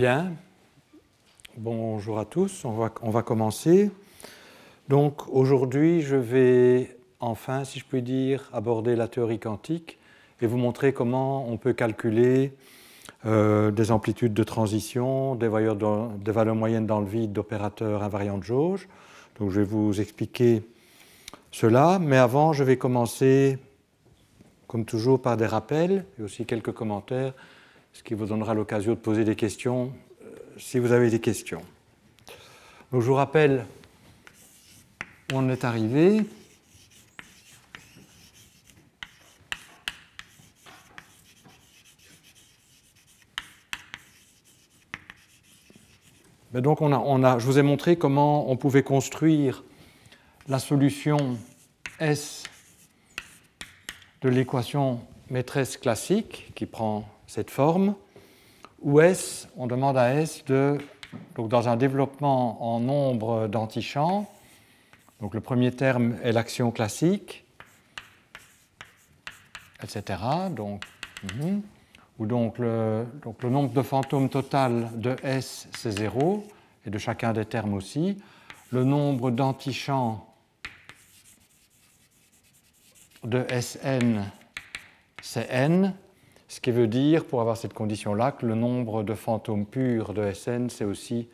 Bien, bonjour à tous, on va commencer. Donc aujourd'hui, je vais enfin, si je puis dire, aborder la théorie quantique et vous montrer comment on peut calculer des amplitudes de transition, des valeurs moyennes dans le vide d'opérateurs invariants de jauge. Donc je vais vous expliquer cela, mais avant, je vais commencer, comme toujours, par des rappels et aussi quelques commentaires, ce qui vous donnera l'occasion de poser des questions si vous avez des questions. Donc je vous rappelle où on est arrivé. Mais donc je vous ai montré comment on pouvait construire la solution S de l'équation maîtresse classique qui prend cette forme, où S, on demande à S donc dans un développement en nombre d'antichamps, donc le premier terme est l'action classique, etc. Où donc le nombre de fantômes total de S, c'est 0, et de chacun des termes aussi. Le nombre d'antichamps de Sn, c'est n, ce qui veut dire, pour avoir cette condition-là, que le nombre de fantômes purs de Sn, c'est aussi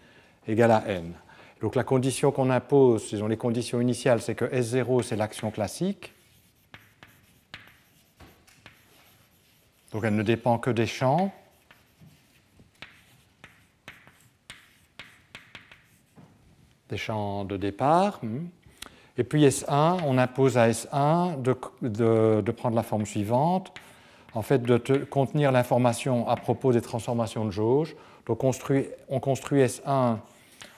égal à n. Donc la condition qu'on impose, ce sont les conditions initiales, c'est que S0, c'est l'action classique. Donc elle ne dépend que des champs. Des champs de départ. Et puis S1, on impose à S1 de prendre la forme suivante, en fait de contenir l'information à propos des transformations de jauge. Donc on construit S1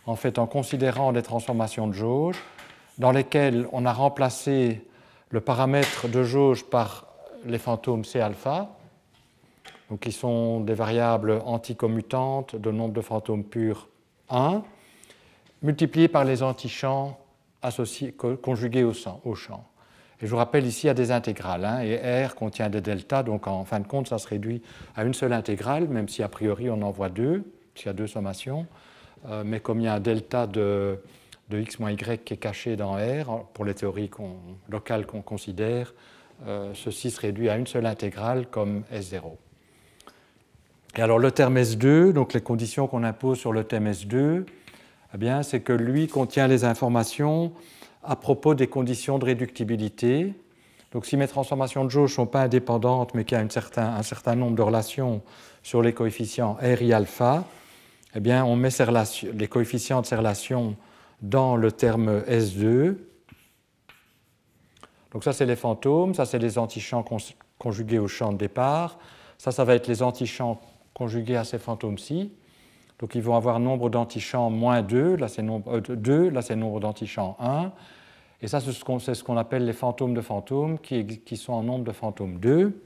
en fait en considérant des transformations de jauge dans lesquelles on a remplacé le paramètre de jauge par les fantômes C alpha, donc qui sont des variables anticommutantes de nombre de fantômes purs 1, multipliées par les antichamps conjugués au champ. Et je vous rappelle, ici, il y a des intégrales, et R contient des deltas, donc en fin de compte, ça se réduit à une seule intégrale, même si a priori on en voit deux, puisqu'il y a deux sommations. Mais comme il y a un delta de x moins y qui est caché dans R, pour les théories locales qu'on considère, ceci se réduit à une seule intégrale comme S0. Et alors le terme S2, donc les conditions qu'on impose sur le terme S2, eh bien, c'est que lui contient les informations à propos des conditions de réductibilité. Donc si mes transformations de jauge ne sont pas indépendantes, mais qu'il y a un certain nombre de relations sur les coefficients R et alpha, eh bien, on met les coefficients de ces relations dans le terme S2. Donc ça, c'est les fantômes, ça, c'est les antichamps conjugués au champ de départ. Ça va être les antichamps conjugués à ces fantômes-ci. Donc ils vont avoir nombre d'antichamps moins 2, là c'est nombre d'antichamps 1. Et ça, c'est ce qu'on appelle les fantômes de fantômes, qui sont en nombre de fantômes 2.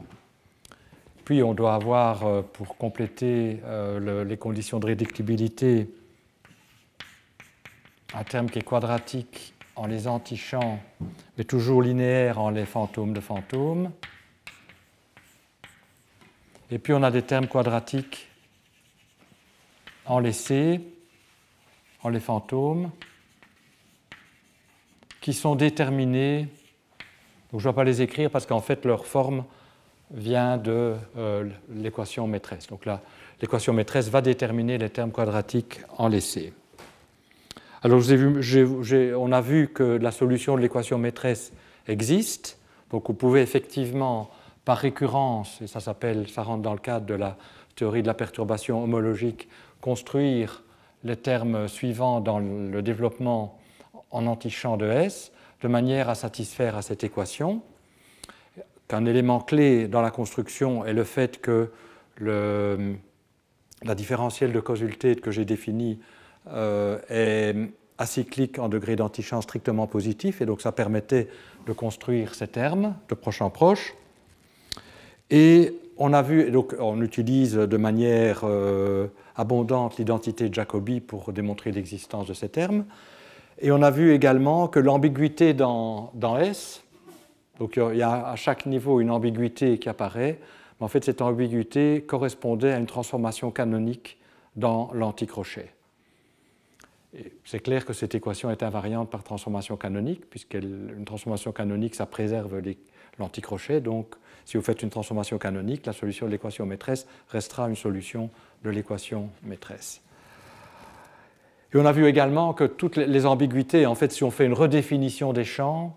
Puis on doit avoir, pour compléter les conditions de réductibilité, un terme qui est quadratique en les antichamps, mais toujours linéaire en les fantômes de fantômes. Et puis on a des termes quadratiques en les C, en les fantômes, qui sont déterminés. Donc je ne vais pas les écrire parce qu'en fait leur forme vient de l'équation maîtresse. Donc là, l'équation maîtresse va déterminer les termes quadratiques en les C. Alors on a vu que la solution de l'équation maîtresse existe. Donc vous pouvez effectivement, par récurrence, et ça rentre dans le cadre de la théorie de la perturbation homologique, construire les termes suivants dans le développement en antichamp de S, de manière à satisfaire à cette équation. Qu'un élément clé dans la construction est le fait que la différentielle de Koszultate que j'ai définie est acyclique en degré d'antichamp strictement positif, et donc ça permettait de construire ces termes de proche en proche. Et on a vu, donc on utilise de manière abondante l'identité de Jacobi pour démontrer l'existence de ces termes. Et on a vu également que l'ambiguïté dans S, donc il y a à chaque niveau une ambiguïté qui apparaît, mais en fait cette ambiguïté correspondait à une transformation canonique dans l'anticrochet. C'est clair que cette équation est invariante par transformation canonique, puisqu'une transformation canonique, ça préserve l'anticrochet. Donc, si vous faites une transformation canonique, la solution de l'équation maîtresse restera une solution de l'équation maîtresse. Et on a vu également que toutes les ambiguïtés, en fait, si on fait une redéfinition des champs,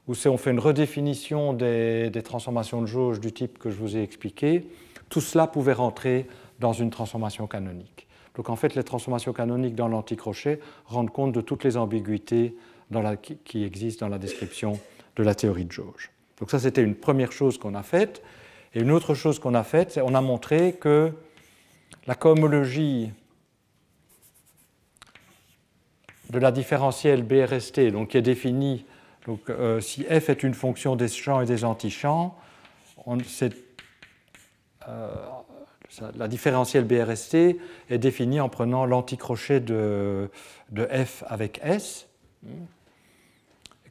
ou si on fait une redéfinition des transformations de jauge du type que je vous ai expliqué, tout cela pouvait rentrer dans une transformation canonique. Donc en fait, les transformations canoniques dans l'anticrochet rendent compte de toutes les ambiguïtés qui existent dans la description de la théorie de jauge. Donc ça, c'était une première chose qu'on a faite. Et une autre chose qu'on a faite, c'est qu'on a montré que la cohomologie de la différentielle BRST, donc qui est définie, donc, si f est une fonction des champs et des antichamps, la différentielle BRST est définie en prenant l'anticrochet de f avec s.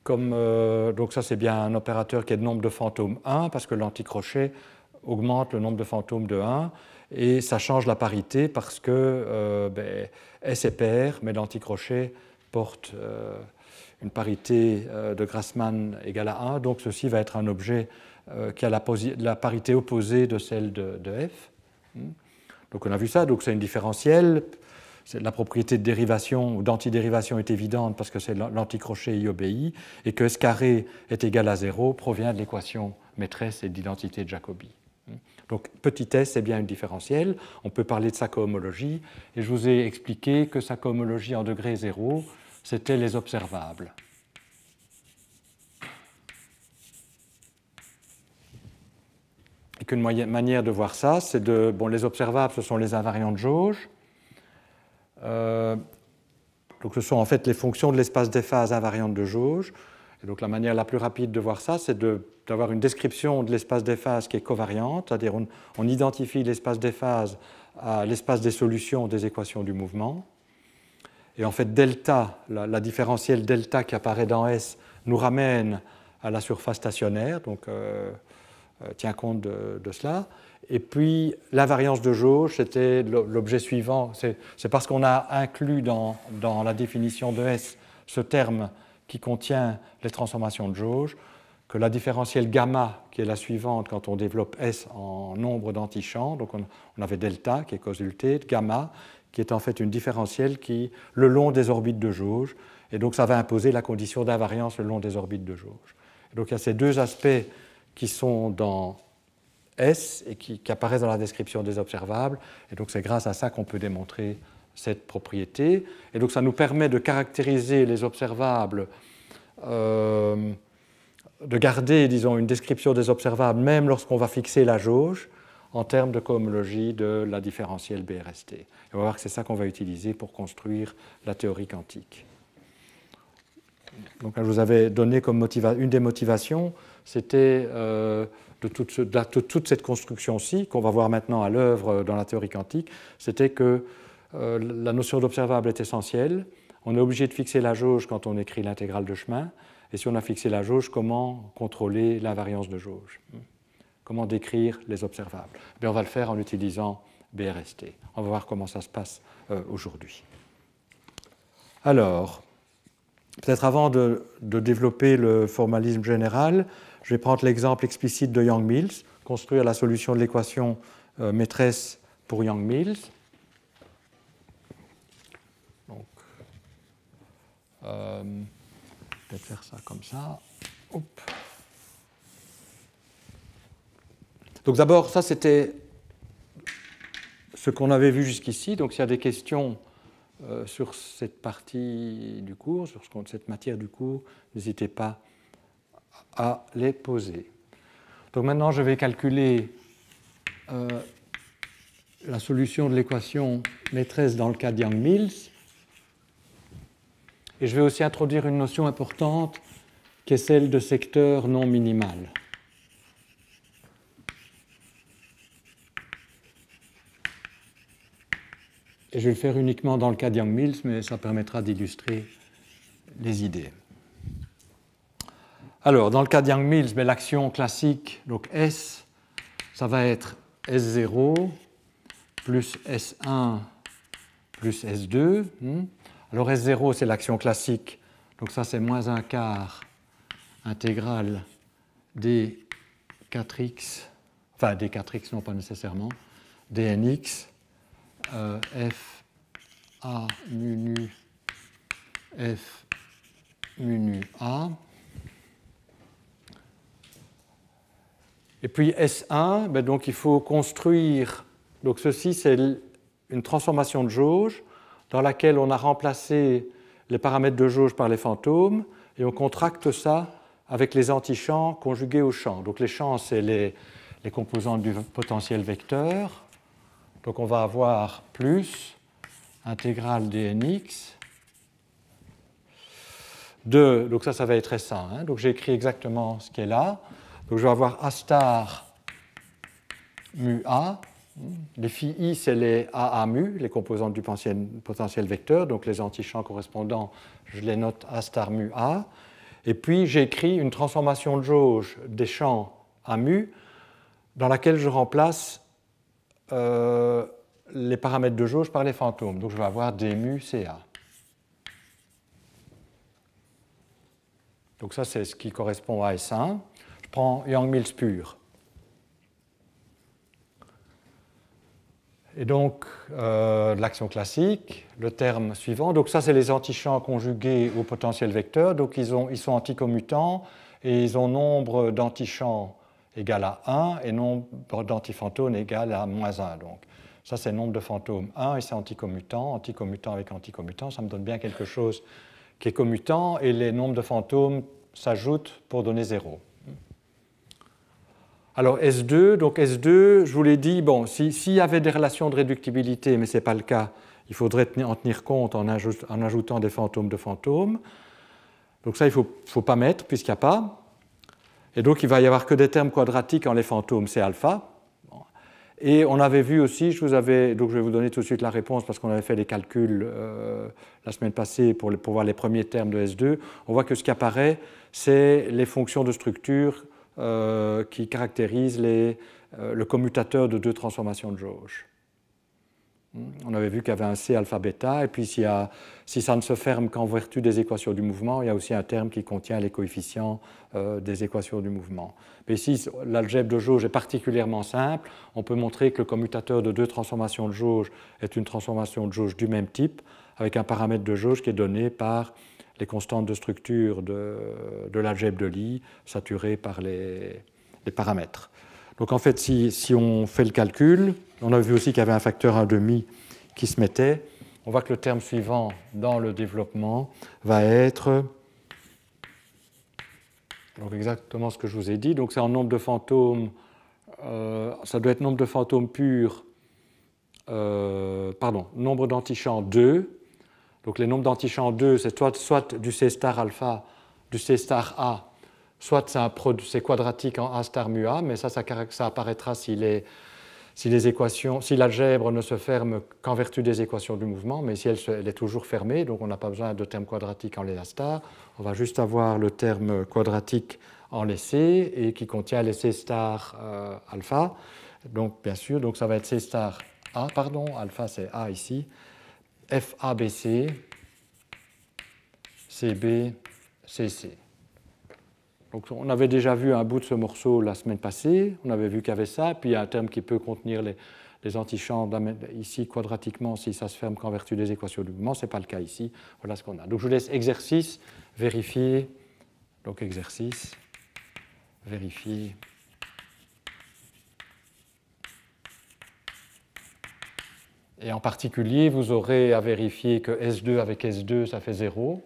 Donc ça, c'est bien un opérateur qui est de nombre de fantômes 1, parce que l'anticrochet augmente le nombre de fantômes de 1, et ça change la parité parce que S est pair, mais l'anticrochet porte une parité de Grassmann égale à 1, donc ceci va être un objet qui a la parité opposée de celle de F. Donc on a vu ça, donc c'est une différentielle. La propriété de dérivation ou d'antidérivation est évidente parce que l'anticrochet y obéit, et que S carré est égal à 0 provient de l'équation maîtresse et de l'identité de Jacobi. Donc petit s est bien une différentielle, on peut parler de sa cohomologie, et je vous ai expliqué que sa cohomologie en degré 0, c'était les observables. Et qu'une manière de voir ça, c'est les observables, ce sont les invariants de jauge. Donc ce sont en fait les fonctions de l'espace des phases invariantes de jauge. Et donc la manière la plus rapide de voir ça, c'est d'avoir une description de l'espace des phases qui est covariante, c'est-à-dire on identifie l'espace des phases à l'espace des solutions des équations du mouvement. Et en fait, delta, la différentielle delta qui apparaît dans S, nous ramène à la surface stationnaire, donc tient compte de cela. Et puis, l'invariance de jauge, c'était l'objet suivant. C'est parce qu'on a inclus dans la définition de S ce terme qui contient les transformations de jauge, que la différentielle gamma, qui est la suivante quand on développe S en nombre d'antichamps, donc on avait delta, qui est consulté, gamma, qui est en fait une différentielle qui, le long des orbites de jauge, et donc ça va imposer la condition d'invariance le long des orbites de jauge. Et donc il y a ces deux aspects qui sont dans S et qui apparaissent dans la description des observables, et donc c'est grâce à ça qu'on peut démontrer cette propriété. Et donc ça nous permet de caractériser les observables, de garder, disons, une description des observables même lorsqu'on va fixer la jauge en termes de cohomologie de la différentielle BRST. Et on va voir que c'est ça qu'on va utiliser pour construire la théorie quantique. Donc je vous avais donné comme une des motivations, c'était de toute cette construction-ci, qu'on va voir maintenant à l'œuvre dans la théorie quantique, c'était que la notion d'observable est essentielle. On est obligé de fixer la jauge quand on écrit l'intégrale de chemin. Et si on a fixé la jauge, comment contrôler l'invariance de jauge? Comment décrire les observables? Bien, on va le faire en utilisant BRST. On va voir comment ça se passe aujourd'hui. Alors, peut-être avant de développer le formalisme général, je vais prendre l'exemple explicite de Yang-Mills, construire la solution de l'équation maîtresse pour Yang-Mills. Donc, peut-être faire ça comme ça. Hop. Donc d'abord, ça c'était ce qu'on avait vu jusqu'ici. Donc s'il y a des questions sur cette partie du cours, sur cette matière du cours, n'hésitez pas à les poser. Donc maintenant, je vais calculer la solution de l'équation maîtresse dans le cas de Yang-Mills. Et je vais aussi introduire une notion importante qui est celle de secteur non minimal. Et je vais le faire uniquement dans le cas de Yang-Mills, mais ça permettra d'illustrer les idées. Alors, dans le cas de Yang-Mills, l'action classique, donc S, ça va être S0 plus S1 plus S2. Alors S0, c'est l'action classique. Donc ça, c'est moins un quart intégrale d 4x, enfin d 4x, non pas nécessairement, dnx, f a mu nu, f mu nu a. Et puis S1, ben donc il faut construire, donc ceci c'est une transformation de jauge dans laquelle on a remplacé les paramètres de jauge par les fantômes et on contracte ça avec les antichamps conjugués aux champs. Donc les champs, c'est les composantes du potentiel vecteur. Donc on va avoir plus intégrale dnx de, donc ça va être S1. Hein, donc j'ai écrit exactement ce qui est là. Donc je vais avoir A star mu A. Les phi i, c'est les AA mu, les composantes du potentiel vecteur. Donc les antichamps correspondants, je les note A star mu A. Et puis j'ai écrit une transformation de jauge des champs A mu dans laquelle je remplace les paramètres de jauge par les fantômes. Donc je vais avoir d mu CA. Donc ça, c'est ce qui correspond à S1. Je prends Yang-Mills pur. Et donc, l'action classique, le terme suivant. Donc ça, c'est les antichamps conjugués au potentiel vecteur. Donc ils sont anticommutants et ils ont nombre d'antichamps égal à 1 et nombre d'antifantômes égal à moins 1. Donc ça, c'est le nombre de fantômes 1 et c'est anticommutant. Anticommutant avec anticommutant, ça me donne bien quelque chose qui est commutant et les nombres de fantômes s'ajoutent pour donner 0. Alors S2, donc S2, je vous l'ai dit, bon, s'il y avait des relations de réductibilité, mais ce n'est pas le cas, il faudrait en tenir compte en ajoutant des fantômes de fantômes. Donc ça, il ne faut pas mettre, puisqu'il n'y a pas. Et donc, il ne va y avoir que des termes quadratiques en les fantômes, c'est alpha. Et on avait vu aussi, donc je vais vous donner tout de suite la réponse, parce qu'on avait fait les calculs la semaine passée pour voir les premiers termes de S2. On voit que ce qui apparaît, c'est les fonctions de structure qui caractérise le commutateur de deux transformations de jauge. On avait vu qu'il y avait un C alpha bêta, et puis si ça ne se ferme qu'en vertu des équations du mouvement, il y a aussi un terme qui contient les coefficients des équations du mouvement. Mais ici, l'algèbre de jauge est particulièrement simple. On peut montrer que le commutateur de deux transformations de jauge est une transformation de jauge du même type, avec un paramètre de jauge qui est donné par les constantes de structure de l'algèbre de Lie, saturées par les paramètres. Donc en fait, si on fait le calcul, on a vu aussi qu'il y avait un facteur 1,5 qui se mettait. On voit que le terme suivant dans le développement va être donc exactement ce que je vous ai dit. Donc c'est en nombre de fantômes, ça doit être nombre de fantômes purs, nombre d'antichamps 2. Donc les nombres d'antichamps 2, c'est soit du C star alpha, du C star A, soit c'est quadratique en A star mu A, mais ça apparaîtra si l'algèbre ne se ferme qu'en vertu des équations du mouvement, mais si elle est toujours fermée, donc on n'a pas besoin de termes quadratiques en les A star, on va juste avoir le terme quadratique en les C et qui contient les C star alpha. Donc bien sûr, donc ça va être C star A, alpha c'est A ici, FABC, CB, CC. Donc on avait déjà vu un bout de ce morceau la semaine passée, on avait vu qu'il y avait ça, puis il y a un terme qui peut contenir les antichamps ici quadratiquement si ça se ferme qu'en vertu des équations du mouvement, ce n'est pas le cas ici, voilà ce qu'on a. Donc je vous laisse exercice, vérifier, donc exercice, vérifier. Et en particulier, vous aurez à vérifier que S2 avec S2, ça fait 0.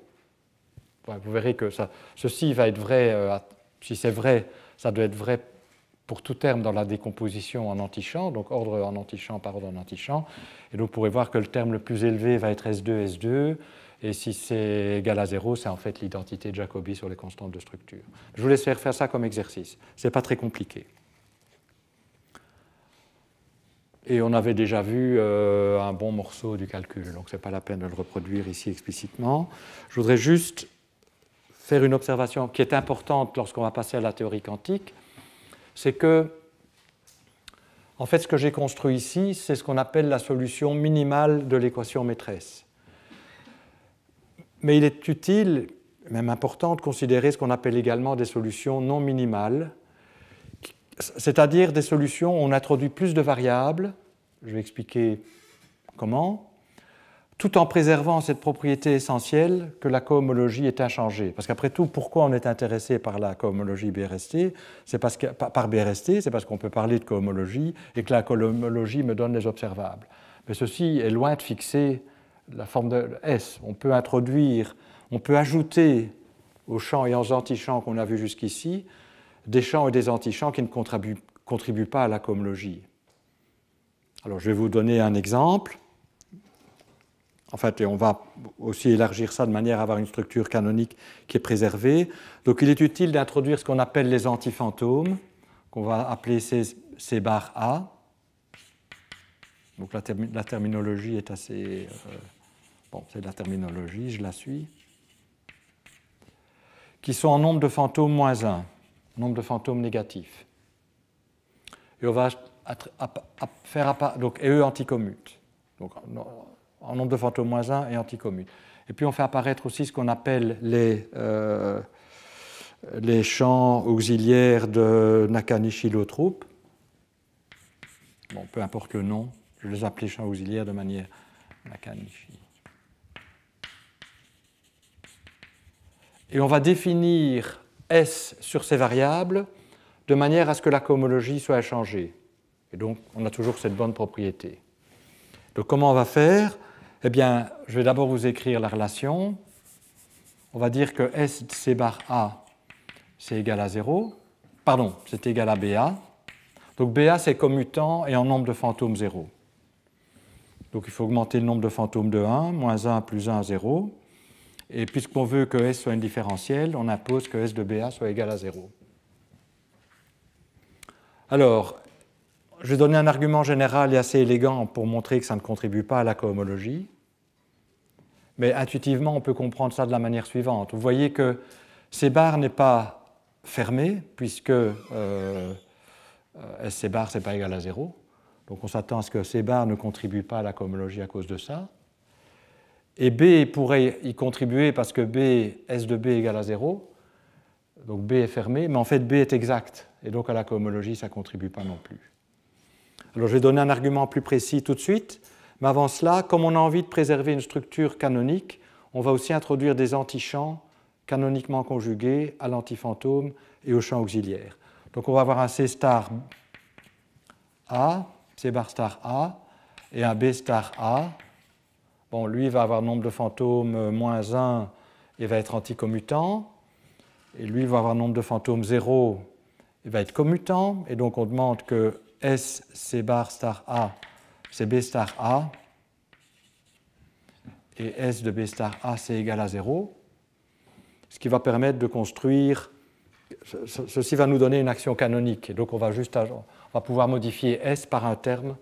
Vous verrez que ceci va être vrai, si c'est vrai, ça doit être vrai pour tout terme dans la décomposition en antichamp, donc ordre en antichamp par ordre en antichamp. Et donc vous pourrez voir que le terme le plus élevé va être S2, S2, et si c'est égal à 0, c'est en fait l'identité de Jacobi sur les constantes de structure. Je vous laisse faire ça comme exercice, ce n'est pas très compliqué. Et on avait déjà vu un bon morceau du calcul, donc ce n'est pas la peine de le reproduire ici explicitement. Je voudrais juste faire une observation qui est importante lorsqu'on va passer à la théorie quantique, c'est que En fait, ce que j'ai construit ici, c'est ce qu'on appelle la solution minimale de l'équation maîtresse. Mais il est utile, même important, de considérer ce qu'on appelle également des solutions non minimales, c'est-à-dire des solutions où on introduit plus de variables, je vais expliquer comment, tout en préservant cette propriété essentielle que la cohomologie est inchangée. Parce qu'après tout, pourquoi on est intéressé par la cohomologie BRST? Par BRST, c'est parce qu'on peut parler de cohomologie et que la cohomologie me donne les observables. Mais ceci est loin de fixer la forme de S. On peut ajouter aux champs et aux antichamps qu'on a vus jusqu'ici des champs et des antichamps qui ne contribuent pas à la cohomologie. Alors, je vais vous donner un exemple. En fait, et on va aussi élargir ça de manière à avoir une structure canonique qui est préservée. Donc, il est utile d'introduire ce qu'on appelle les antifantômes, qu'on va appeler C bar A. Donc, la terminologie est assez... bon, c'est de la terminologie, je la suis. Qui sont en nombre de fantômes moins 1, nombre de fantômes négatifs. Et on va faire donc et eux anticommutent. Donc, en nombre de fantômes moins 1 et anticommute. Et puis on fait apparaître aussi ce qu'on appelle les champs auxiliaires de Nakanishi-Lothrop. Bon, peu importe le nom, je les appelle champs auxiliaires de manière Nakanishi. Et on va définir S sur ces variables de manière à ce que la cohomologie soit échangée. Et donc on a toujours cette bonne propriété. Donc comment on va faire? Eh bien, je vais d'abord vous écrire la relation. On va dire que S C bar A, c'est égal à 0. Pardon, c'est égal à BA. Donc BA, c'est commutant et en nombre de fantômes 0. Donc il faut augmenter le nombre de fantômes de 1, moins 1 plus 1, 0. Et puisqu'on veut que S soit une différentielle, on impose que S de BA soit égal à 0. Alors, je vais donner un argument général et assez élégant pour montrer que ça ne contribue pas à la cohomologie. Mais intuitivement, on peut comprendre ça de la manière suivante. Vous voyez que C bar n'est pas fermé, puisque SC bar, ce n'est pas égal à 0. Donc on s'attend à ce que C bar ne contribue pas à la cohomologie à cause de ça. Et B pourrait y contribuer parce que S de B est égal à 0. Donc B est fermé, mais en fait B est exact. Et donc à la cohomologie, ça ne contribue pas non plus. Alors je vais donner un argument plus précis tout de suite. Mais avant cela, comme on a envie de préserver une structure canonique, on va aussi introduire des antichamps canoniquement conjugués à l'antifantôme et au champ auxiliaire. Donc on va avoir un C star A, C bar star A, et un B star A. Bon, lui va avoir nombre de fantômes moins 1 et va être anticommutant. Et lui va avoir nombre de fantômes 0 et va être commutant. Et donc on demande que S C bar star A, c'est B star A, et S de B star A, c'est égal à 0, ce qui va permettre de construire, ceci va nous donner une action canonique, et donc on va pouvoir modifier S par un terme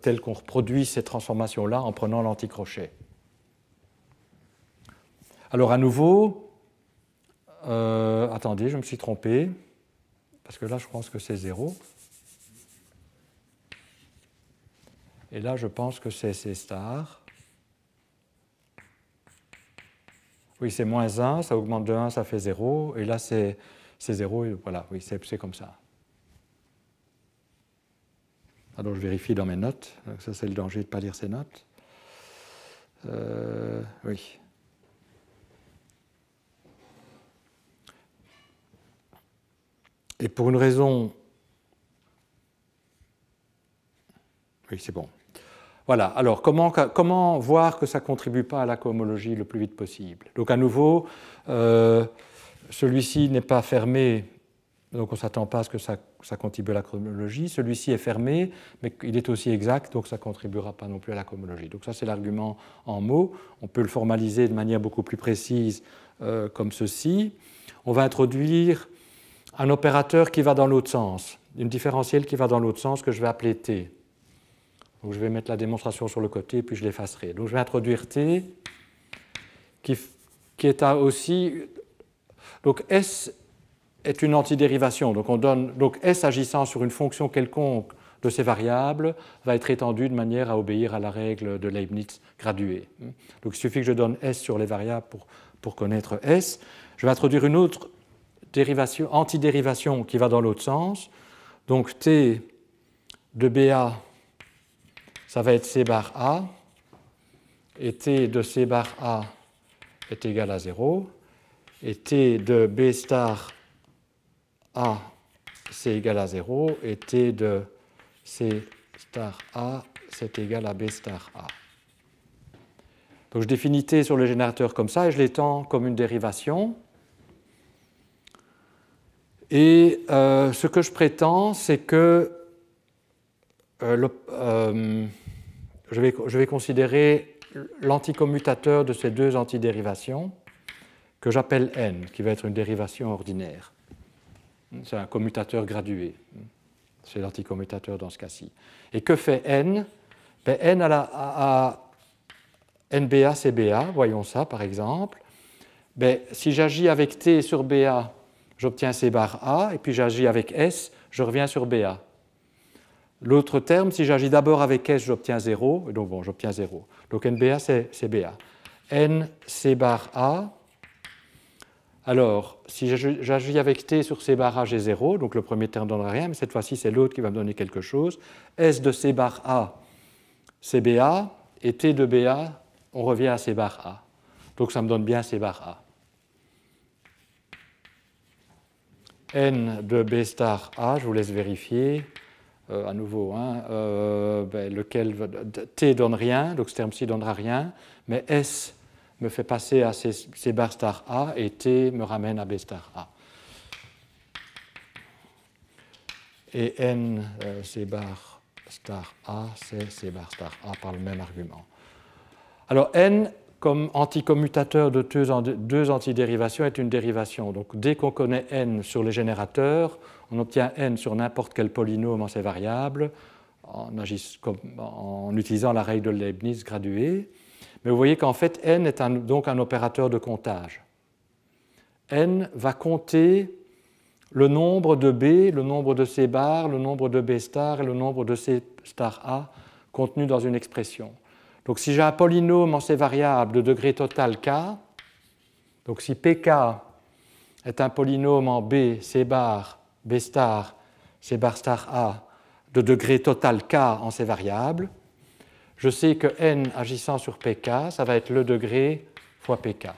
tel qu'on reproduit ces transformations-là en prenant l'anticrochet. Alors à nouveau, attendez, je me suis trompé, parce que là je pense que c'est 0. Et là, je pense que c'est C star. Oui, c'est moins 1, ça augmente de 1, ça fait 0. Et là, c'est 0, et voilà, oui, c'est comme ça. Alors, je vérifie dans mes notes. Donc, ça, c'est le danger de ne pas lire ces notes. Oui. Et pour une raison... Oui, c'est bon. Voilà, alors comment voir que ça ne contribue pas à la cohomologie le plus vite possible? Donc à nouveau, celui-ci n'est pas fermé, donc on ne s'attend pas à ce que ça contribue à la cohomologie. Celui-ci est fermé, mais il est aussi exact, donc ça ne contribuera pas non plus à la cohomologie. Donc ça, c'est l'argument en mots. On peut le formaliser de manière beaucoup plus précise comme ceci. On va introduire un opérateur qui va dans l'autre sens, une différentielle qui va dans l'autre sens que je vais appeler T. Donc je vais mettre la démonstration sur le côté, puis je l'effacerai. Donc je vais introduire T, qui est aussi... Donc S est une antidérivation. Donc S agissant sur une fonction quelconque de ces variables va être étendue de manière à obéir à la règle de Leibniz graduée. Donc il suffit que je donne S sur les variables pour connaître S. Je vais introduire une autre dérivation, antidérivation qui va dans l'autre sens. Donc T de BA, ça va être C bar A, et T de C bar A est égal à 0, et T de B star A, c'est égal à 0, et T de C star A, c'est égal à B star A. Donc je définis T sur le générateur comme ça, et je l'étends comme une dérivation. Et ce que je prétends, c'est que je vais considérer l'anticommutateur de ces deux antidérivations que j'appelle n, qui va être une dérivation ordinaire. C'est un commutateur gradué. C'est l'anticommutateur dans ce cas-ci. Et que fait n? Ben, n à NBA, c'est BA, voyons ça par exemple. Ben, si j'agis avec T sur BA, j'obtiens C bar A, et puis j'agis avec S, je reviens sur BA. L'autre terme, si j'agis d'abord avec S, j'obtiens 0, donc bon, j'obtiens 0. Donc NBA, c'est BA. N, C bar A. Alors, si j'agis avec T sur C bar A, j'ai 0, donc le premier terme ne donnera rien, mais cette fois-ci, c'est l'autre qui va me donner quelque chose. S de C bar A, c'est BA, et T de BA, on revient à C bar A. Donc ça me donne bien C bar A. N de B star A, je vous laisse vérifier. À nouveau, hein, T donne rien, donc ce terme-ci ne donnera rien, mais S me fait passer à C bar star A et T me ramène à B star A. Et N C bar star A, c'est C bar star A par le même argument. Alors N, comme anticommutateur de deux antidérivations, est une dérivation. Donc dès qu'on connaît N sur les générateurs, on obtient N sur n'importe quel polynôme en ces variables en utilisant la règle de Leibniz graduée. Mais vous voyez qu'en fait, N est donc un opérateur de comptage. N va compter le nombre de B, le nombre de C bar, le nombre de B star et le nombre de C star A contenus dans une expression. Donc si j'ai un polynôme en ces variables de degré total k, donc si pk est un polynôme en B, C bar, B star, C bar star A de degré total k en ces variables, je sais que n agissant sur pk, ça va être le degré fois pk.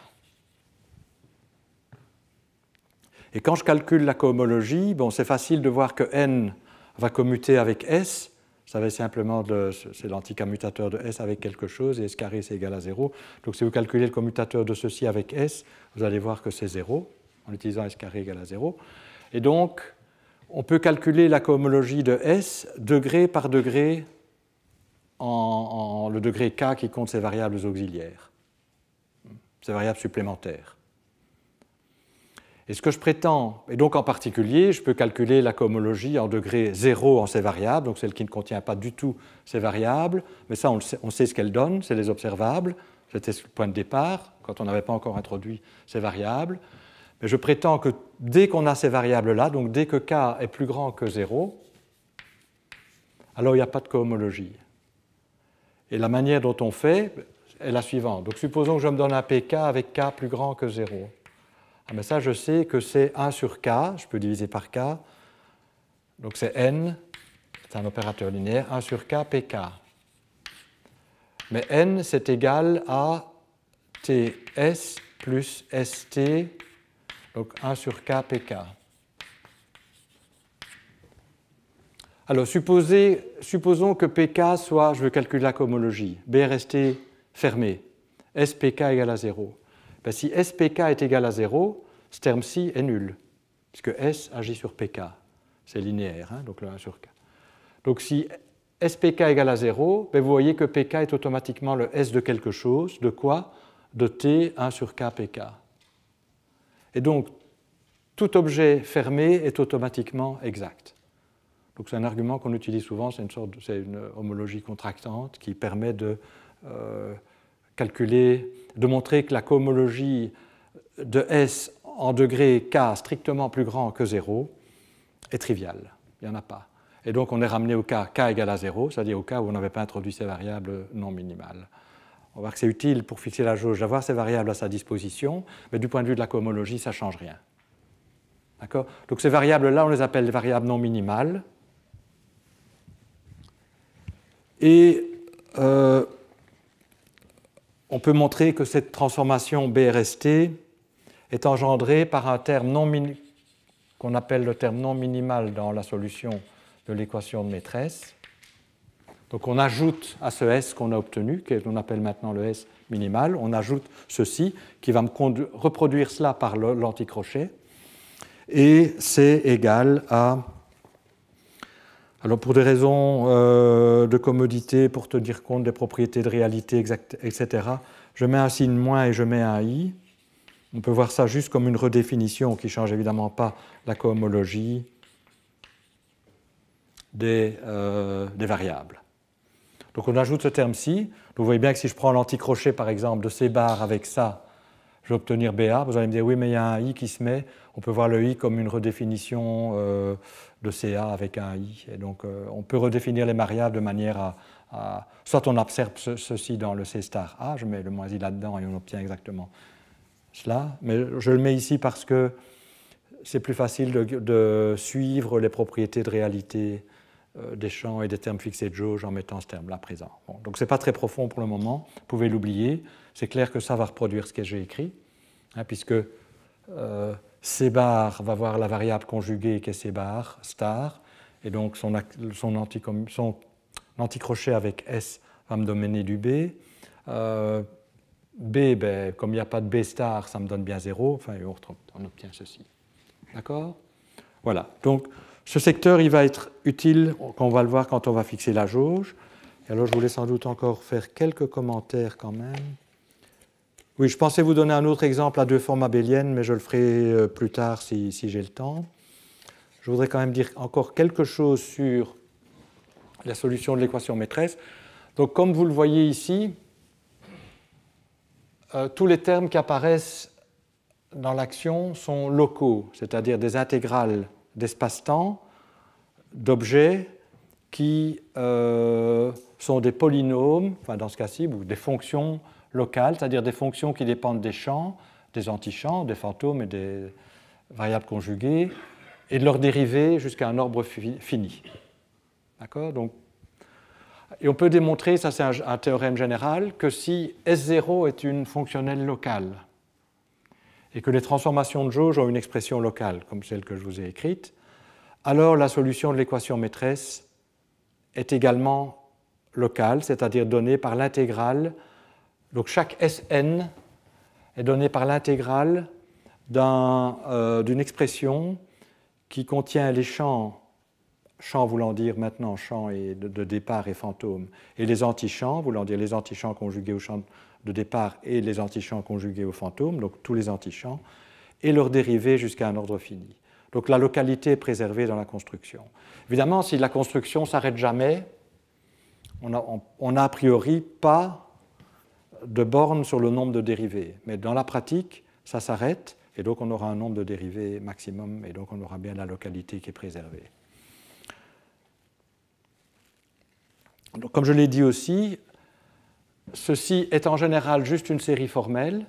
Et quand je calcule la cohomologie, bon, c'est facile de voir que n va commuter avec S. Ça va être simplement c'est l'anticommutateur de S avec quelque chose, et S carré c'est égal à 0. Donc si vous calculez le commutateur de ceci avec S, vous allez voir que c'est 0, en utilisant S carré égal à 0. Et donc, on peut calculer la cohomologie de S degré par degré en le degré K qui compte ces variables auxiliaires, ces variables supplémentaires. Et ce que je prétends, et donc en particulier, je peux calculer la cohomologie en degré 0 en ces variables, donc celle qui ne contient pas du tout ces variables, mais ça on sait ce qu'elle donne, c'est les observables, c'était le point de départ, quand on n'avait pas encore introduit ces variables. Mais je prétends que dès qu'on a ces variables-là, donc dès que k est plus grand que 0, alors il n'y a pas de cohomologie. Et la manière dont on fait est la suivante. Donc supposons que je me donne un pk avec k plus grand que 0. Ah, mais ça, je sais que c'est 1 sur k, je peux diviser par k, donc c'est n, c'est un opérateur linéaire, 1 sur k, pk. Mais n, c'est égal à ts plus st, donc 1 sur k, pk. Alors, supposons que pk soit, je veux calculer la cohomologie, BRST fermé, spk égale à 0. Ben, si spk est égal à 0, ce terme-ci est nul, puisque S agit sur pk. C'est linéaire, hein, donc le 1 sur k. Donc si spk égale à 0, ben, vous voyez que pk est automatiquement le S de quelque chose. De quoi? De t 1 sur k pk. Et donc, tout objet fermé est automatiquement exact. Donc c'est un argument qu'on utilise souvent, c'est une homologie contractante qui permet de calculer, de montrer que la cohomologie de S en degré k strictement plus grand que 0 est triviale. Il n'y en a pas. Et donc on est ramené au cas k égale à 0, c'est-à-dire au cas où on n'avait pas introduit ces variables non minimales. On va voir que c'est utile pour fixer la jauge d'avoir ces variables à sa disposition, mais du point de vue de la cohomologie, ça ne change rien. D'accord ? Donc ces variables-là, on les appelle les variables non minimales. Et on peut montrer que cette transformation BRST est engendrée par un terme qu'on appelle le terme non minimal dans la solution de l'équation de maîtresse. Donc on ajoute à ce S qu'on a obtenu, qu'on appelle maintenant le S minimal, on ajoute ceci qui va me reproduire cela par l'anticrochet. Et c'est égal à... Alors pour des raisons de commodité, pour tenir compte des propriétés de réalité, etc., je mets un signe moins et je mets un i. On peut voir ça juste comme une redéfinition qui ne change évidemment pas la cohomologie des variables. Donc on ajoute ce terme-ci. Vous voyez bien que si je prends l'anticrochet par exemple de C bar avec ça, je vais obtenir BA. Vous allez me dire oui, mais il y a un i qui se met. On peut voir le i comme une redéfinition de CA avec un i. Et donc on peut redéfinir les variables de manière à soit on observe ceci dans le C star A, je mets le moins i là-dedans et on obtient exactement cela. Mais je le mets ici parce que c'est plus facile de suivre les propriétés de réalité des champs et des termes fixés de jauge en mettant ce terme-là présent. Bon, donc ce n'est pas très profond pour le moment, vous pouvez l'oublier. C'est clair que ça va reproduire ce que j'ai écrit, hein, puisque C bar va voir la variable conjuguée qui est C bar star, et donc son anticrochet avec S va me donner du B. B, ben, comme il n'y a pas de B star, ça me donne bien 0, enfin, on obtient ceci. D'accord ? Voilà, donc ce secteur, il va être utile, on va le voir quand on va fixer la jauge. Et alors je voulais sans doute encore faire quelques commentaires quand même. Oui, je pensais vous donner un autre exemple à deux formes abéliennes, mais je le ferai plus tard si j'ai le temps. Je voudrais quand même dire encore quelque chose sur la solution de l'équation maîtresse. Donc comme vous le voyez ici, tous les termes qui apparaissent dans l'action sont locaux, c'est-à-dire des intégrales d'espace-temps, d'objets qui sont des polynômes, enfin dans ce cas-ci, ou des fonctions locales, c'est-à-dire des fonctions qui dépendent des champs, des antichamps, des fantômes et des variables conjuguées, et de leurs dérivés jusqu'à un ordre fini. D'accord ? Donc, et on peut démontrer, ça c'est un théorème général, que si S0 est une fonctionnelle locale, et que les transformations de jauge ont une expression locale, comme celle que je vous ai écrite, alors la solution de l'équation maîtresse est également locale, c'est-à-dire donnée par l'intégrale. Donc chaque Sn est donné par l'intégrale d'une expression qui contient les champs voulant dire maintenant champ de départ et fantôme, et les antichamps voulant dire les antichamps conjugués au champ de départ et les antichamps conjugués au fantôme, donc tous les antichamps, et leurs dérivés jusqu'à un ordre fini. Donc la localité est préservée dans la construction. Évidemment, si la construction ne s'arrête jamais, on n'a a priori pas de borne sur le nombre de dérivés. Mais dans la pratique, ça s'arrête, et donc on aura un nombre de dérivés maximum, et donc on aura bien la localité qui est préservée. Donc, comme je l'ai dit aussi, ceci est en général juste une série formelle.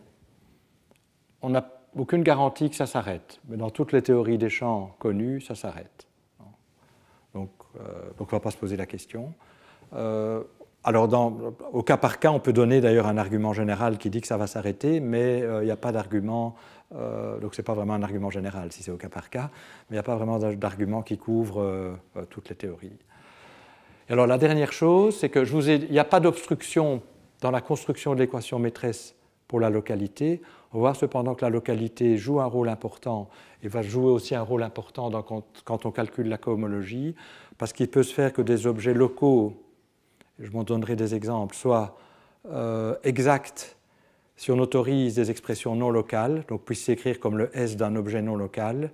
On n'a aucune garantie que ça s'arrête. Mais dans toutes les théories des champs connues, ça s'arrête. Donc on ne va pas se poser la question. Alors, au cas par cas, on peut donner d'ailleurs un argument général qui dit que ça va s'arrêter, mais il n'y a pas d'argument, donc ce n'est pas vraiment un argument général si c'est au cas par cas, mais il n'y a pas vraiment d'argument qui couvre toutes les théories. Et alors la dernière chose, c'est que il n'y a pas d'obstruction dans la construction de l'équation maîtresse pour la localité. On va voir cependant que la localité joue un rôle important et va jouer aussi un rôle important quand on calcule la cohomologie, parce qu'il peut se faire que des objets locaux, je m'en donnerai des exemples, soient exacts si on autorise des expressions non locales, donc puissent s'écrire comme le S d'un objet non local,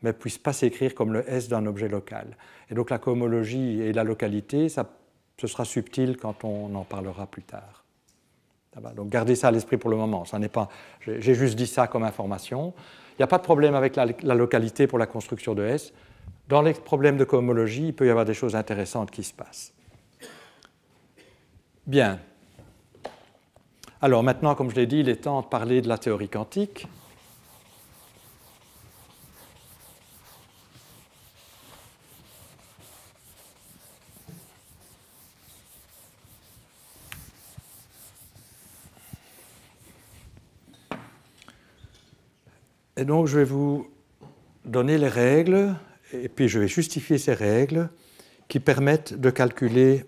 mais ne puissent pas s'écrire comme le S d'un objet local. Et donc la cohomologie et la localité, ce sera subtil quand on en parlera plus tard. Donc gardez ça à l'esprit pour le moment. J'ai juste dit ça comme information. Il n'y a pas de problème avec la localité pour la construction de S. dans les problèmes de cohomologie, il peut y avoir des choses intéressantes qui se passent. Bien. Alors maintenant, comme je l'ai dit, il est temps de parler de la théorie quantique. Et donc, je vais vous donner les règles, et puis je vais justifier ces règles qui permettent de calculer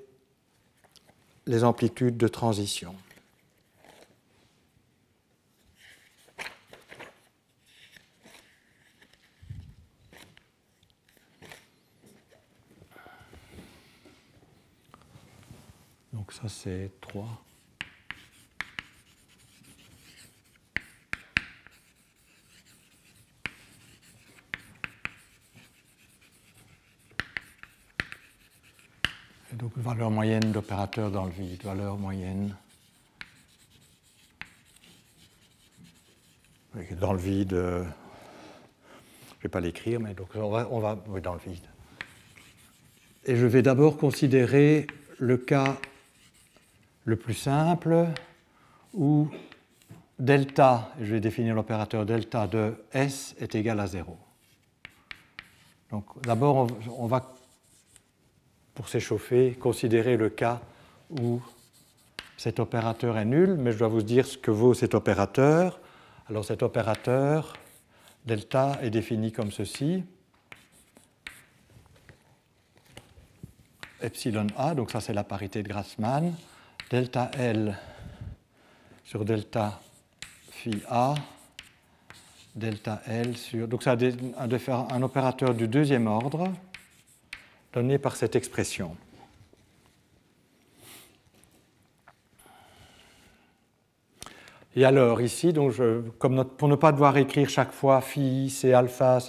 les amplitudes de transition. Donc ça, c'est 3. Et donc, valeur moyenne d'opérateur dans le vide, valeur moyenne dans le vide. Je ne vais pas l'écrire, mais donc on va oui, dans le vide. Et je vais d'abord considérer le cas le plus simple où delta, et je vais définir l'opérateur delta de S est égal à 0. Donc d'abord, on va, pour s'échauffer, considérer le cas où cet opérateur est nul, mais je dois vous dire ce que vaut cet opérateur. Alors cet opérateur, delta, est défini comme ceci. Epsilon A, donc ça c'est la parité de Grassmann, delta L sur delta phi A, delta L sur... Donc ça a un opérateur du deuxième ordre donné par cette expression. Et alors ici, donc pour ne pas devoir écrire chaque fois phi, c'est alpha,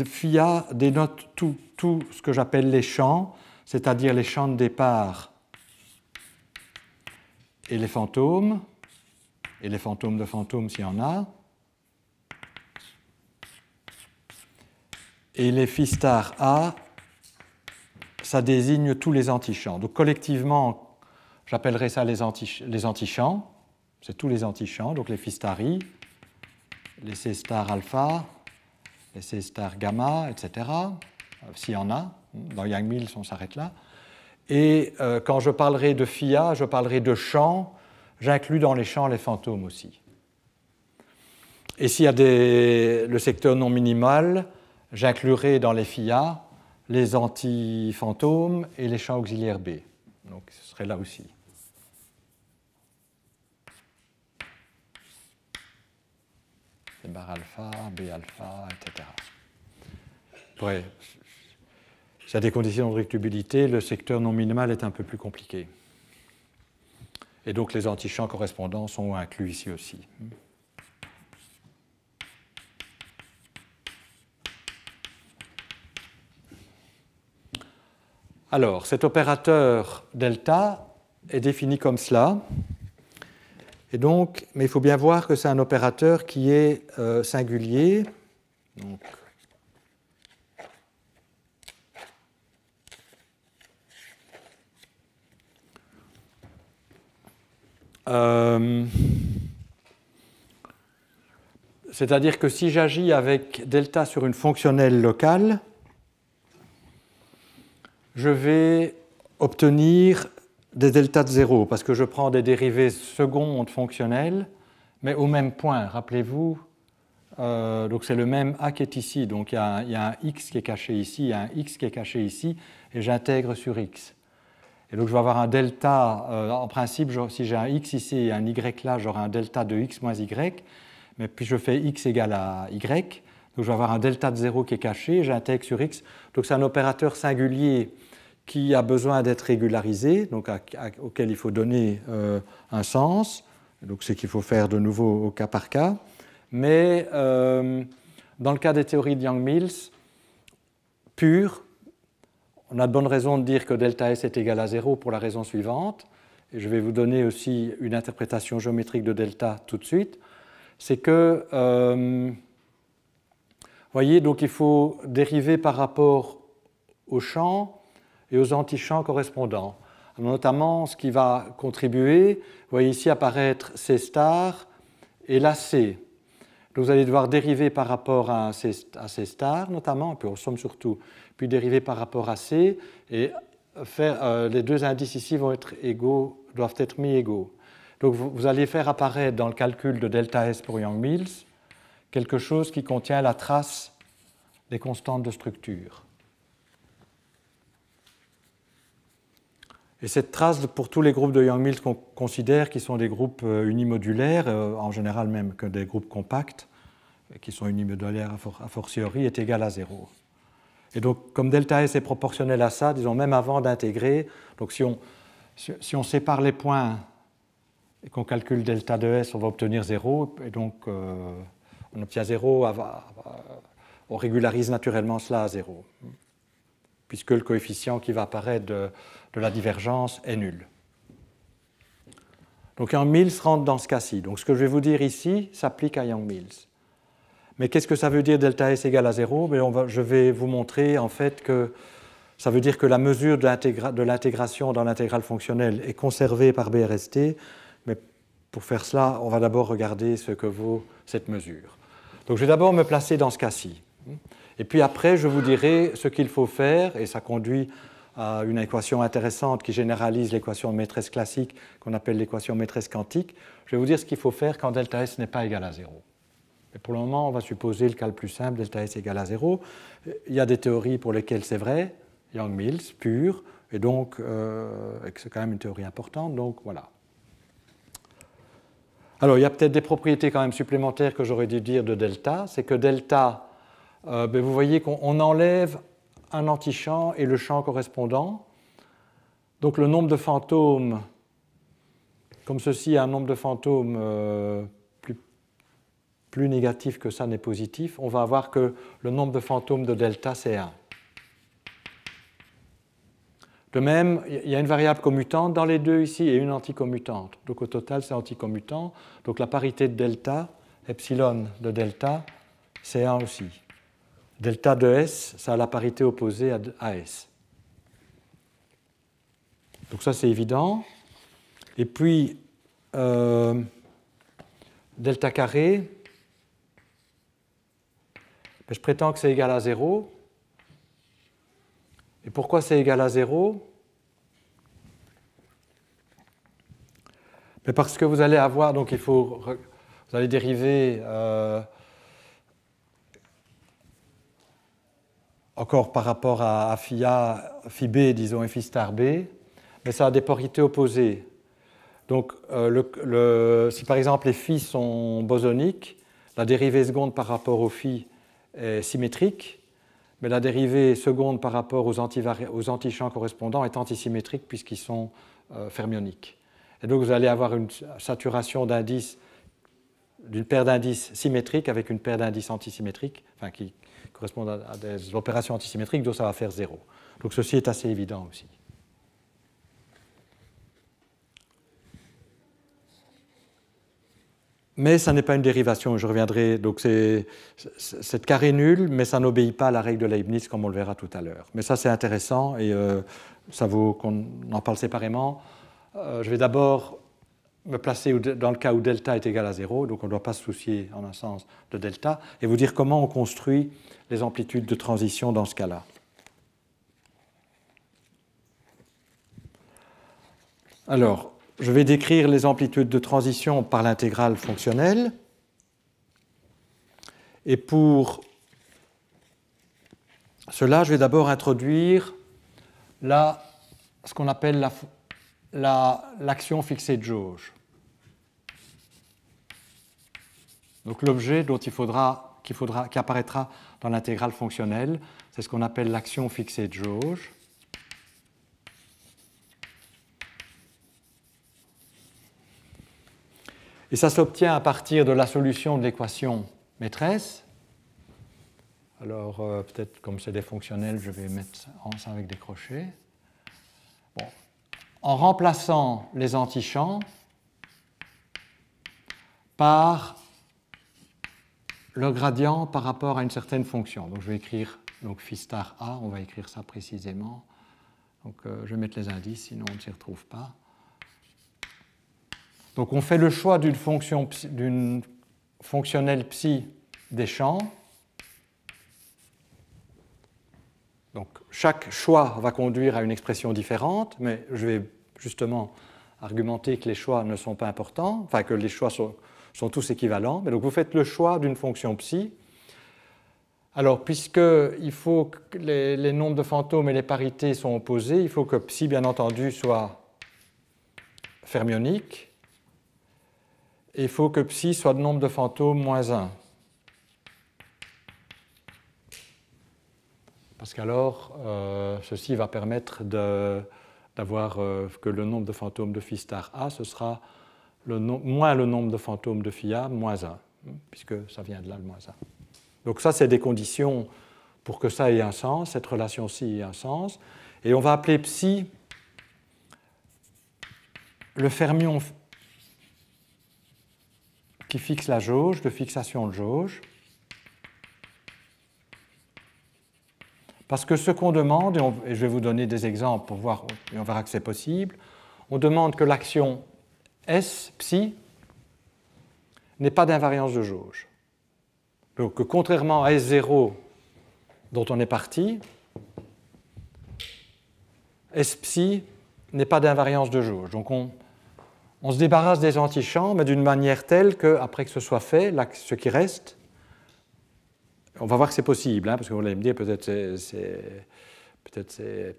phi A dénote tout ce que j'appelle les champs, c'est-à-dire les champs de départ et les fantômes de fantômes s'il y en a. Et les phi star A, ça désigne tous les antichamps. Donc collectivement, j'appellerai ça les antichamps. C'est tous les antichamps, donc les phi star I, les C star alpha, les C star gamma, etc. S'il y en a. Dans Yang-Mills, on s'arrête là. Et quand je parlerai de phi A, je parlerai de champs. J'inclus dans les champs les fantômes aussi. Et s'il y a le secteur non minimal, j'inclurai dans les phi A les anti-fantômes et les champs auxiliaires B. Donc ce serait là aussi. C'est bar alpha, B alpha, etc. Ouais. S'il y a des conditions de réductibilité, le secteur non minimal est un peu plus compliqué. Et donc les antichamps correspondants sont inclus ici aussi. Alors, cet opérateur delta est défini comme cela. Et donc, mais il faut bien voir que c'est un opérateur qui est singulier. Donc, c'est-à-dire que si j'agis avec delta sur une fonctionnelle locale, je vais obtenir des deltas de 0, parce que je prends des dérivées secondes fonctionnelles, mais au même point. Rappelez-vous, donc c'est le même A qui est ici, donc il y a un x qui est caché ici, il y a un x qui est caché ici, et j'intègre sur x. Et donc je vais avoir un delta, en principe, si j'ai un x ici et un y là, j'aurai un delta de x moins y, mais puis je fais x égale à y, donc je vais avoir un delta de 0 qui est caché, j'intègre sur x, donc c'est un opérateur singulier qui a besoin d'être régularisé, donc auquel il faut donner un sens, donc c'est qu'il faut faire de nouveau au cas par cas, mais dans le cas des théories de Yang-Mills pures, on a de bonnes raisons de dire que delta S est égal à 0 pour la raison suivante, et je vais vous donner aussi une interprétation géométrique de delta tout de suite, c'est que voyez, donc il faut dériver par rapport aux champs et aux antichamps correspondants. Notamment, ce qui va contribuer, vous voyez ici apparaître C star et là C. Donc vous allez devoir dériver par rapport à C star notamment, puis aux sommes surtout, puis dériver par rapport à C, et faire, les deux indices ici vont être égaux, doivent être mis égaux. Donc vous allez faire apparaître dans le calcul de delta S pour Yang-Mills quelque chose qui contient la trace des constantes de structure. Et cette trace, pour tous les groupes de Yang-Mills qu'on considère qui sont des groupes unimodulaires, en général même que des groupes compacts, qui sont unimodulaires a fortiori, est égale à 0. Et donc, comme delta S est proportionnel à ça, disons même avant d'intégrer, donc si on sépare les points et qu'on calcule delta de S, on va obtenir 0, et donc on obtient 0, on régularise naturellement cela à 0, puisque le coefficient qui va apparaître de la divergence est nul. Donc Yang-Mills rentre dans ce cas-ci. Donc ce que je vais vous dire ici s'applique à Yang-Mills. Mais qu'est-ce que ça veut dire delta S égale à 0 ? Je vais vous montrer en fait que ça veut dire que la mesure de l'intégration dans l'intégrale fonctionnelle est conservée par BRST, mais pour faire cela, on va d'abord regarder ce que vaut cette mesure. Donc je vais d'abord me placer dans ce cas-ci. Et puis après, je vous dirai ce qu'il faut faire, et ça conduit à une équation intéressante qui généralise l'équation de maîtresse classique qu'on appelle l'équation maîtresse quantique. Je vais vous dire ce qu'il faut faire quand delta S n'est pas égal à 0. Et pour le moment, on va supposer le cas le plus simple, delta S égale à 0. Il y a des théories pour lesquelles c'est vrai, Yang-Mills, pur, et donc c'est quand même une théorie importante, donc voilà. Alors, il y a peut-être des propriétés quand même supplémentaires que j'aurais dû dire de delta, c'est que delta, vous voyez qu'on enlève un antichamp et le champ correspondant. Donc le nombre de fantômes, comme ceci, un nombre de fantômes plus négatif que ça n'est positif, on va avoir que le nombre de fantômes de delta, c'est 1. De même, il y a une variable commutante dans les deux ici et une anticommutante. Donc au total, c'est anticommutant. Donc la parité de delta, epsilon de delta, c'est 1 aussi. Delta de S, ça a la parité opposée à S. Donc ça, c'est évident. Et puis, delta carré, je prétends que c'est égal à 0. Et pourquoi c'est égal à 0 ? Mais parce que vous allez avoir, donc vous allez dériver encore par rapport à phi A, phi B, disons, et phi star B, mais ça a des parités opposées. Donc, si par exemple les phi sont bosoniques, la dérivée seconde par rapport au phi est symétrique, mais la dérivée seconde par rapport aux antichamps correspondants est antisymétrique puisqu'ils sont fermioniques. Et donc vous allez avoir une saturation d'indices, d'une paire d'indices symétriques avec une paire d'indices antisymétriques, enfin qui correspondent à des opérations antisymétriques, donc ça va faire 0. Donc ceci est assez évident aussi. Mais ça n'est pas une dérivation, je reviendrai. Donc cette carré nul, mais ça n'obéit pas à la règle de Leibniz, comme on le verra tout à l'heure. Mais ça, c'est intéressant et ça vaut qu'on en parle séparément. Je vais d'abord me placer dans le cas où delta est égal à 0, donc on ne doit pas se soucier en un sens de delta, et vous dire comment on construit les amplitudes de transition dans ce cas-là. Alors, je vais décrire les amplitudes de transition par l'intégrale fonctionnelle. Et pour cela, je vais d'abord introduire ce qu'on appelle l'action fixée de jauge. Donc l'objet qui apparaîtra dans l'intégrale fonctionnelle, c'est ce qu'on appelle l'action fixée de jauge. Et ça s'obtient à partir de la solution de l'équation maîtresse. Alors, peut-être comme c'est des fonctionnels, je vais mettre ça avec des crochets. Bon. En remplaçant les antichamps par le gradient par rapport à une certaine fonction. Donc je vais écrire donc, phi star A, on va écrire ça précisément. Donc je vais mettre les indices, sinon on ne s'y retrouve pas. Donc on fait le choix d'une fonctionnelle psi des champs. Donc chaque choix va conduire à une expression différente, mais je vais justement argumenter que les choix ne sont pas importants, enfin que les choix sont tous équivalents. Mais donc vous faites le choix d'une fonction psi. Alors, puisqu'il faut que les nombres de fantômes et les parités sont opposés, il faut que psi, bien entendu, soit fermionique. Et il faut que psi soit le nombre de fantômes moins 1. Parce qu'alors, ceci va permettre d'avoir que le nombre de fantômes de phi star A, ce sera moins le nombre de fantômes de phi A, moins 1, puisque ça vient de là, le moins 1. Donc ça, c'est des conditions pour que ça ait un sens, cette relation-ci ait un sens. Et on va appeler psi le fermion qui fixe la jauge, de fixation de jauge. Parce que ce qu'on demande, et je vais vous donner des exemples pour voir, et on verra que c'est possible, on demande que l'action S, psi, n'ait pas d'invariance de jauge. Donc que contrairement à S0 dont on est parti, S psi n'ait pas d'invariance de jauge. Donc on se débarrasse des antichamps, mais d'une manière telle qu'après que ce soit fait, ce qui reste, on va voir que c'est possible, parce que vous allez me dire peut-être c'est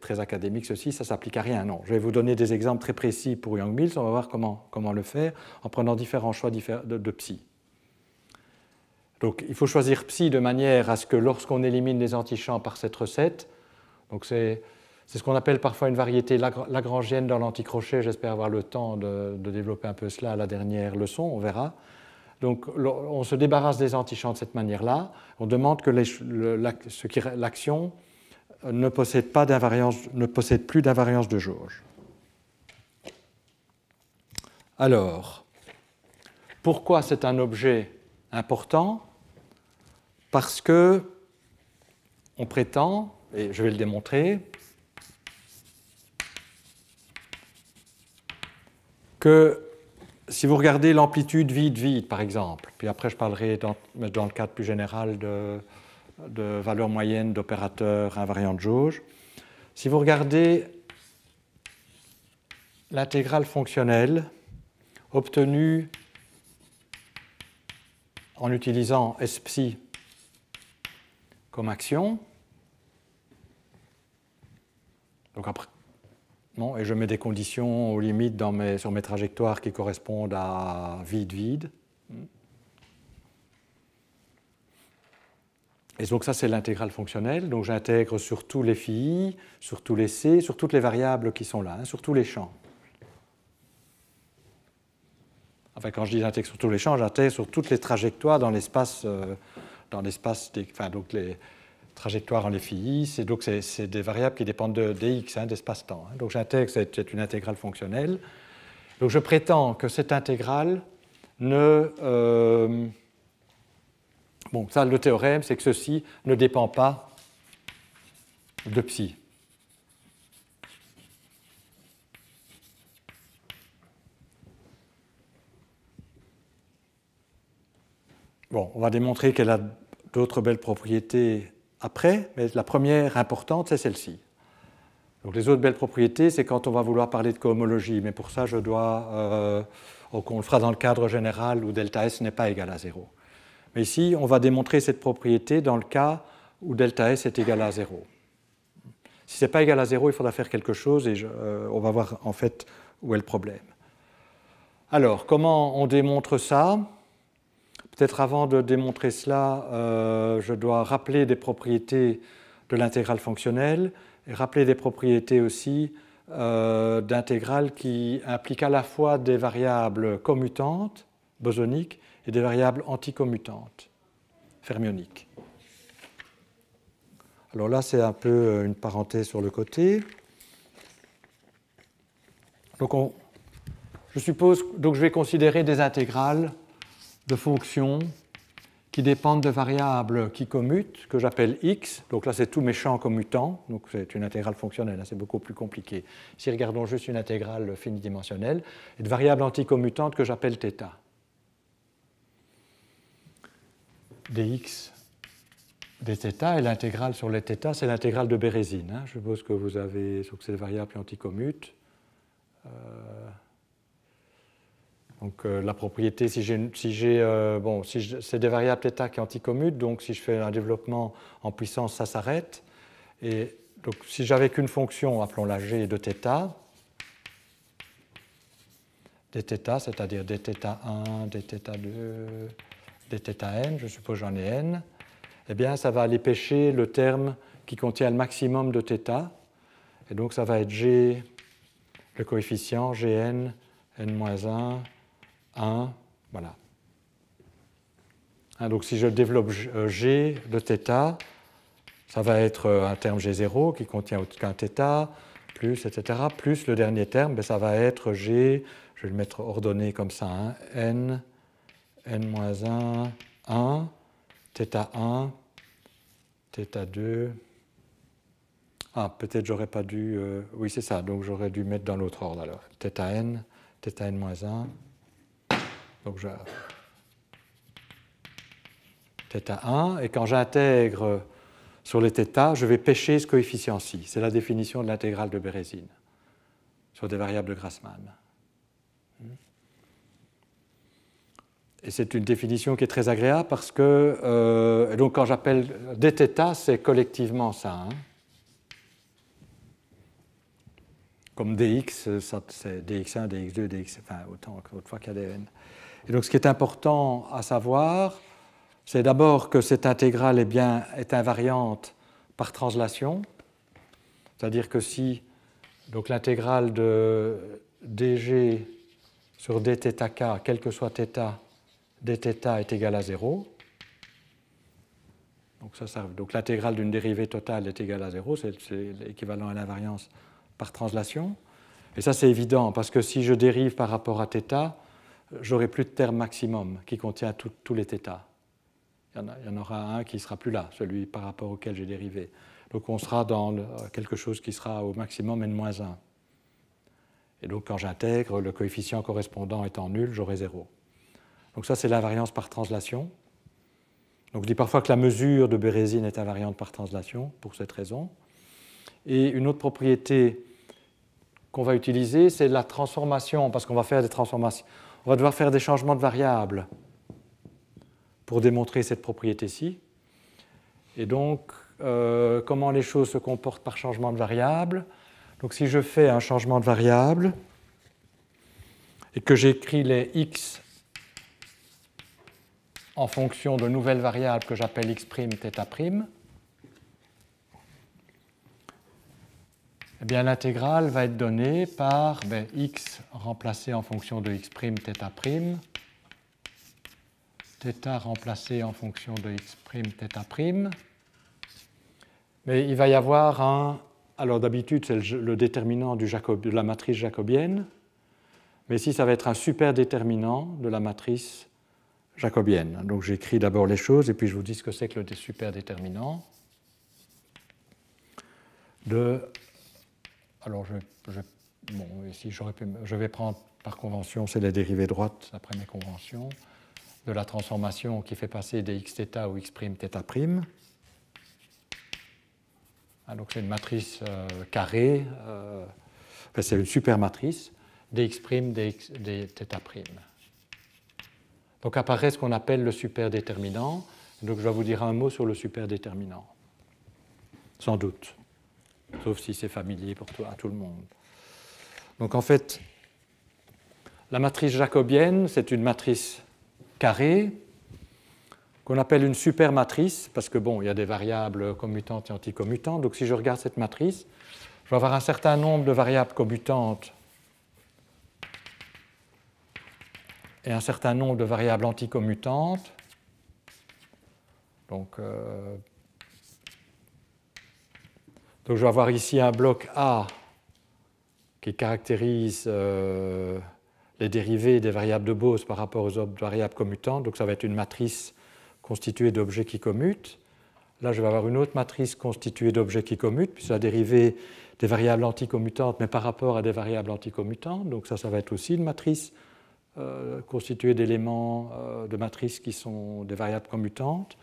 très académique ceci, ça ne s'applique à rien. Non, je vais vous donner des exemples très précis pour Yang-Mills, on va voir comment le faire en prenant différents choix de psi. Donc il faut choisir psi de manière à ce que lorsqu'on élimine les antichamps par cette recette, donc c'est ce qu'on appelle parfois une variété lagrangienne dans l'anticrochet, j'espère avoir le temps de développer un peu cela à la dernière leçon, on verra. Donc on se débarrasse des antichamps de cette manière-là, on demande que l'action ne possède plus d'invariance de jauge. Alors, pourquoi c'est un objet important? Parce que on prétend, et je vais le démontrer, que si vous regardez l'amplitude vide-vide, par exemple, puis après je parlerai dans le cadre plus général de valeurs moyennes d'opérateurs invariants de jauge, si vous regardez l'intégrale fonctionnelle obtenue en utilisant S psi comme action, donc après, bon, et je mets des conditions aux limites sur mes trajectoires qui correspondent à vide-vide. Et donc ça, c'est l'intégrale fonctionnelle. Donc j'intègre sur tous les phi, sur tous les c, sur toutes les variables qui sont là, sur tous les champs. Enfin, quand je dis j'intègre sur tous les champs, j'intègre sur toutes les trajectoires dans l'espace, donc les trajectoires en les phi, c'est des variables qui dépendent de dx, d'espace-temps. Donc j'intègre, c'est une intégrale fonctionnelle. Donc je prétends que cette intégrale ne... bon, ça, le théorème, c'est que ceci ne dépend pas de psi. Bon, on va démontrer qu'elle a d'autres belles propriétés après, mais la première importante, c'est celle-ci. Donc les autres belles propriétés, c'est quand on va vouloir parler de cohomologie, mais pour ça, je dois... on le fera dans le cadre général où delta S n'est pas égal à 0. Mais ici, on va démontrer cette propriété dans le cas où delta S est égal à 0. Si ce n'est pas égal à 0, il faudra faire quelque chose et on va voir en fait où est le problème. Alors, comment on démontre ça? Peut-être avant de démontrer cela, je dois rappeler des propriétés de l'intégrale fonctionnelle et rappeler des propriétés aussi d'intégrale qui impliquent à la fois des variables commutantes, bosoniques, et des variables anticommutantes, fermioniques. Alors là, c'est un peu une parenthèse sur le côté. Donc je suppose, donc je vais considérer des intégrales de fonctions qui dépendent de variables qui commutent, que j'appelle x. Donc là, c'est tous mes champs commutants. Donc c'est une intégrale fonctionnelle, hein, c'est beaucoup plus compliqué. Ici, regardons juste une intégrale finidimensionnelle. Et de variables anticommutantes que j'appelle θ. Dx, dθ, et l'intégrale sur les θ, c'est l'intégrale de Bérésine. Hein. Je suppose que vous avez, donc c'est des variables qui anticommutes. Donc la propriété, si c'est des variables θ qui anticommutent, donc si je fais un développement en puissance, ça s'arrête. Et donc si j'avais qu'une fonction, appelons-la g de θ, dθ, c'est-à-dire dθ1, dθ2, dθn, je suppose j'en ai n, eh bien ça va aller pêcher le terme qui contient le maximum de θ. Et donc ça va être g, le coefficient gn, n-1, 1, voilà. Hein, donc si je développe g de θ, ça va être un terme g0 qui contient aucun θ, plus, etc., plus le dernier terme, ben, ça va être g, je vais le mettre ordonné comme ça, hein, n, n-1, 1, θ1, θ2. Ah, peut-être j'aurais pas dû... oui, c'est ça, donc j'aurais dû mettre dans l'autre ordre alors. θn, θn-1. Donc je... θ1, et quand j'intègre sur les θ, je vais pêcher ce coefficient-ci. C'est la définition de l'intégrale de Bérésine sur des variables de Grassmann. Et c'est une définition qui est très agréable parce que, et donc quand j'appelle dθ, c'est collectivement ça. Hein. Comme dx, c'est dx1, dx2, dx, enfin autant fois qu'il y a des n. Et donc ce qui est important à savoir, c'est d'abord que cette intégrale est invariante par translation, c'est-à-dire que si donc l'intégrale de dg sur dθk, quel que soit θ, dθ est égal à 0. Donc l'intégrale d'une dérivée totale est égale à 0, c'est l'équivalent à l'invariance par translation. Et ça c'est évident, parce que si je dérive par rapport à θ, j'aurai plus de terme maximum qui contient tous les θ. Il y en aura un qui ne sera plus là, celui par rapport auquel j'ai dérivé. Donc on sera dans quelque chose qui sera au maximum n-1. Et donc quand j'intègre, le coefficient correspondant étant nul, j'aurai 0. Donc ça c'est l'invariance par translation. Donc je dis parfois que la mesure de Bérésine est invariante par translation, pour cette raison. Et une autre propriété qu'on va utiliser, c'est la transformation, parce qu'on va faire des transformations. On va devoir faire des changements de variables pour démontrer cette propriété-ci. Et donc, comment les choses se comportent par changement de variable. Donc si je fais un changement de variable et que j'écris les x en fonction de nouvelles variables que j'appelle x', θ', eh bien l'intégrale va être donnée par x remplacé en fonction de x', θ', θ remplacé en fonction de x', θ'. Mais il va y avoir un... Alors d'habitude, c'est le déterminant de la matrice jacobienne, mais ici, ça va être un superdéterminant de la matrice jacobienne. Donc j'écris d'abord les choses, et puis je vous dis ce que c'est que le superdéterminant. Alors ici, je vais prendre par convention, c'est la dérivée droite, d'après mes conventions, de la transformation qui fait passer des xθ ou x', θ'. Donc c'est une matrice carrée, c'est une supermatrice, dx', dθ'. Donc apparaît ce qu'on appelle le superdéterminant. Donc je vais vous dire un mot sur le superdéterminant, sans doute, sauf si c'est familier à tout le monde. Donc en fait, la matrice jacobienne, c'est une matrice carrée qu'on appelle une supermatrice, parce que bon, il y a des variables commutantes et anticommutantes. Donc si je regarde cette matrice, je vais avoir un certain nombre de variables commutantes et un certain nombre de variables anticommutantes. Donc je vais avoir ici un bloc A qui caractérise les dérivées des variables de Bose par rapport aux autres variables commutantes. Donc ça va être une matrice constituée d'objets qui commutent. Là, je vais avoir une autre matrice constituée d'objets qui commutent, puis c'est la dérivée des variables anticommutantes, mais par rapport à des variables anticommutantes. Donc ça va être aussi une matrice constituée d'éléments de matrices qui sont des variables commutantes.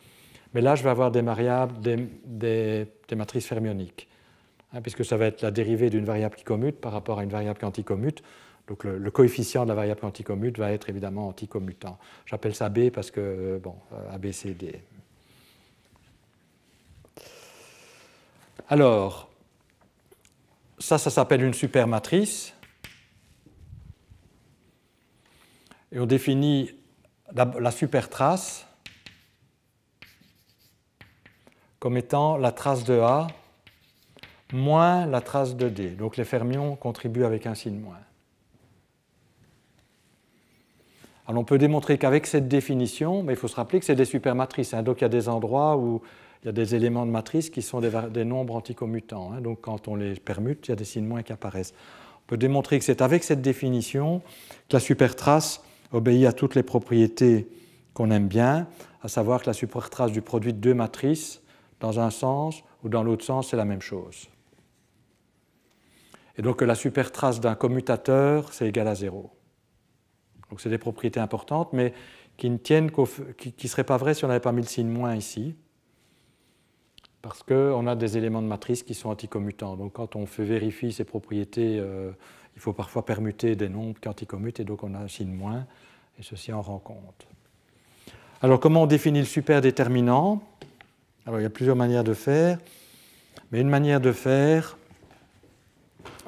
Mais là, je vais avoir des matrices fermioniques, puisque ça va être la dérivée d'une variable qui commute par rapport à une variable qui anticommute. Donc le coefficient de la variable qui anticommute va être évidemment anticommutant. J'appelle ça B parce que, bon, ABCD. Alors, ça s'appelle une supermatrice. Et on définit la supertrace comme étant la trace de A moins la trace de D. Donc les fermions contribuent avec un signe moins. Alors on peut démontrer qu'avec cette définition, mais il faut se rappeler que c'est des supermatrices. Donc il y a des endroits où il y a des éléments de matrice qui sont des nombres anticommutants. Donc quand on les permute, il y a des signes moins qui apparaissent. On peut démontrer que c'est avec cette définition que la supertrace obéit à toutes les propriétés qu'on aime bien, à savoir que la supertrace du produit de deux matrices, dans un sens ou dans l'autre sens, c'est la même chose. Et donc que la supertrace d'un commutateur, c'est égal à 0. Donc c'est des propriétés importantes, mais qui ne seraient pas vraies si on n'avait pas mis le signe moins ici, parce qu'on a des éléments de matrice qui sont anticommutants. Donc quand on vérifie ces propriétés, il faut parfois permuter des nombres qui anticommutent, et donc on a un signe moins, et ceci en rend compte. Alors comment on définit le superdéterminant? Alors il y a plusieurs manières de faire, mais une manière de faire,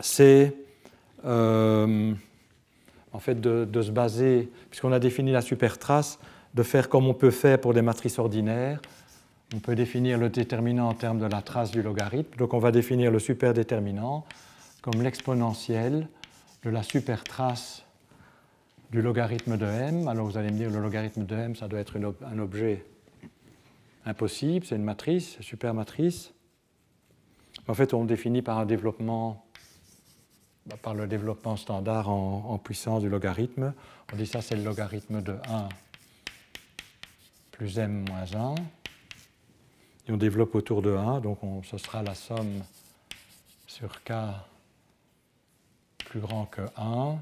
c'est en fait de se baser, puisqu'on a défini la supertrace, de faire comme on peut faire pour des matrices ordinaires. On peut définir le déterminant en termes de la trace du logarithme. Donc on va définir le superdéterminant comme l'exponentielle de la supertrace du logarithme de m. Alors vous allez me dire, le logarithme de m, ça doit être un objet impossible, c'est une matrice, une supermatrice. En fait, on le définit par un développement, par le développement standard en puissance du logarithme. On dit ça, c'est le logarithme de 1 plus m moins 1. Et on développe autour de 1, donc ce sera la somme sur k plus grand que 1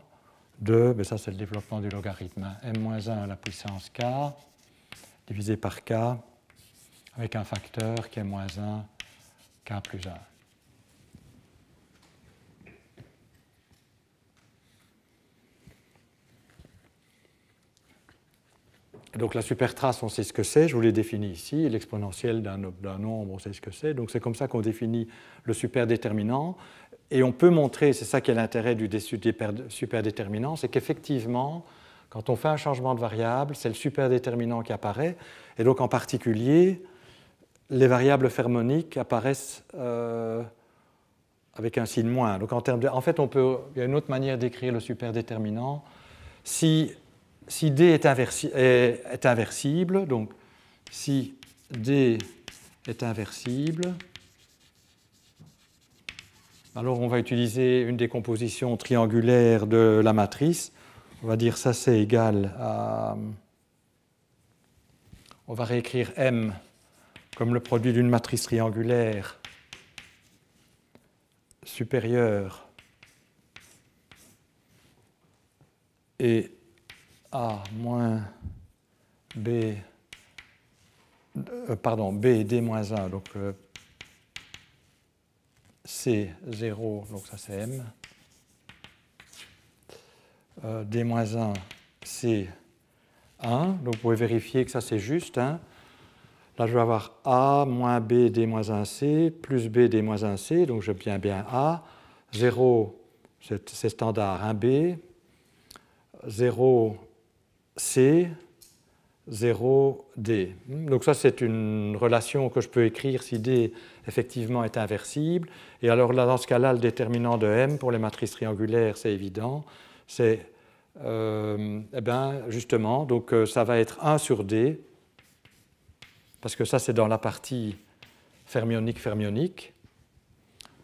de, mais ça c'est le développement du logarithme, m-1 à la puissance k divisé par k avec un facteur qui est moins 1, k plus 1. Donc la supertrace, on sait ce que c'est, je vous l'ai défini ici, l'exponentielle d'un nombre, on sait ce que c'est. Donc c'est comme ça qu'on définit le superdéterminant. Et on peut montrer, c'est ça qui est l'intérêt du superdéterminant, c'est qu'effectivement, quand on fait un changement de variable, c'est le superdéterminant qui apparaît. Et donc en particulier, les variables fermoniques apparaissent avec un signe moins. Donc en fait, il y a une autre manière d'écrire le superdéterminant. Si D est inversible, donc si D est inversible, alors on va utiliser une décomposition triangulaire de la matrice. On va dire ça c'est égal à... On va réécrire M comme le produit d'une matrice triangulaire supérieure et A moins B, B et D moins 1, donc C 0, donc ça c'est M. D moins 1, C 1, donc vous pouvez vérifier que ça c'est juste. Là je vais avoir A moins B, D moins 1, C, plus B, D moins 1, C, donc j'obtiens bien A. 0, c'est standard, 1B. 0, C, 0, D. Donc ça, c'est une relation que je peux écrire si D, effectivement, est inversible. Et alors là, dans ce cas-là, le déterminant de M pour les matrices triangulaires, c'est évident. C'est, justement, donc ça va être 1 sur D, parce que ça, c'est dans la partie fermionique,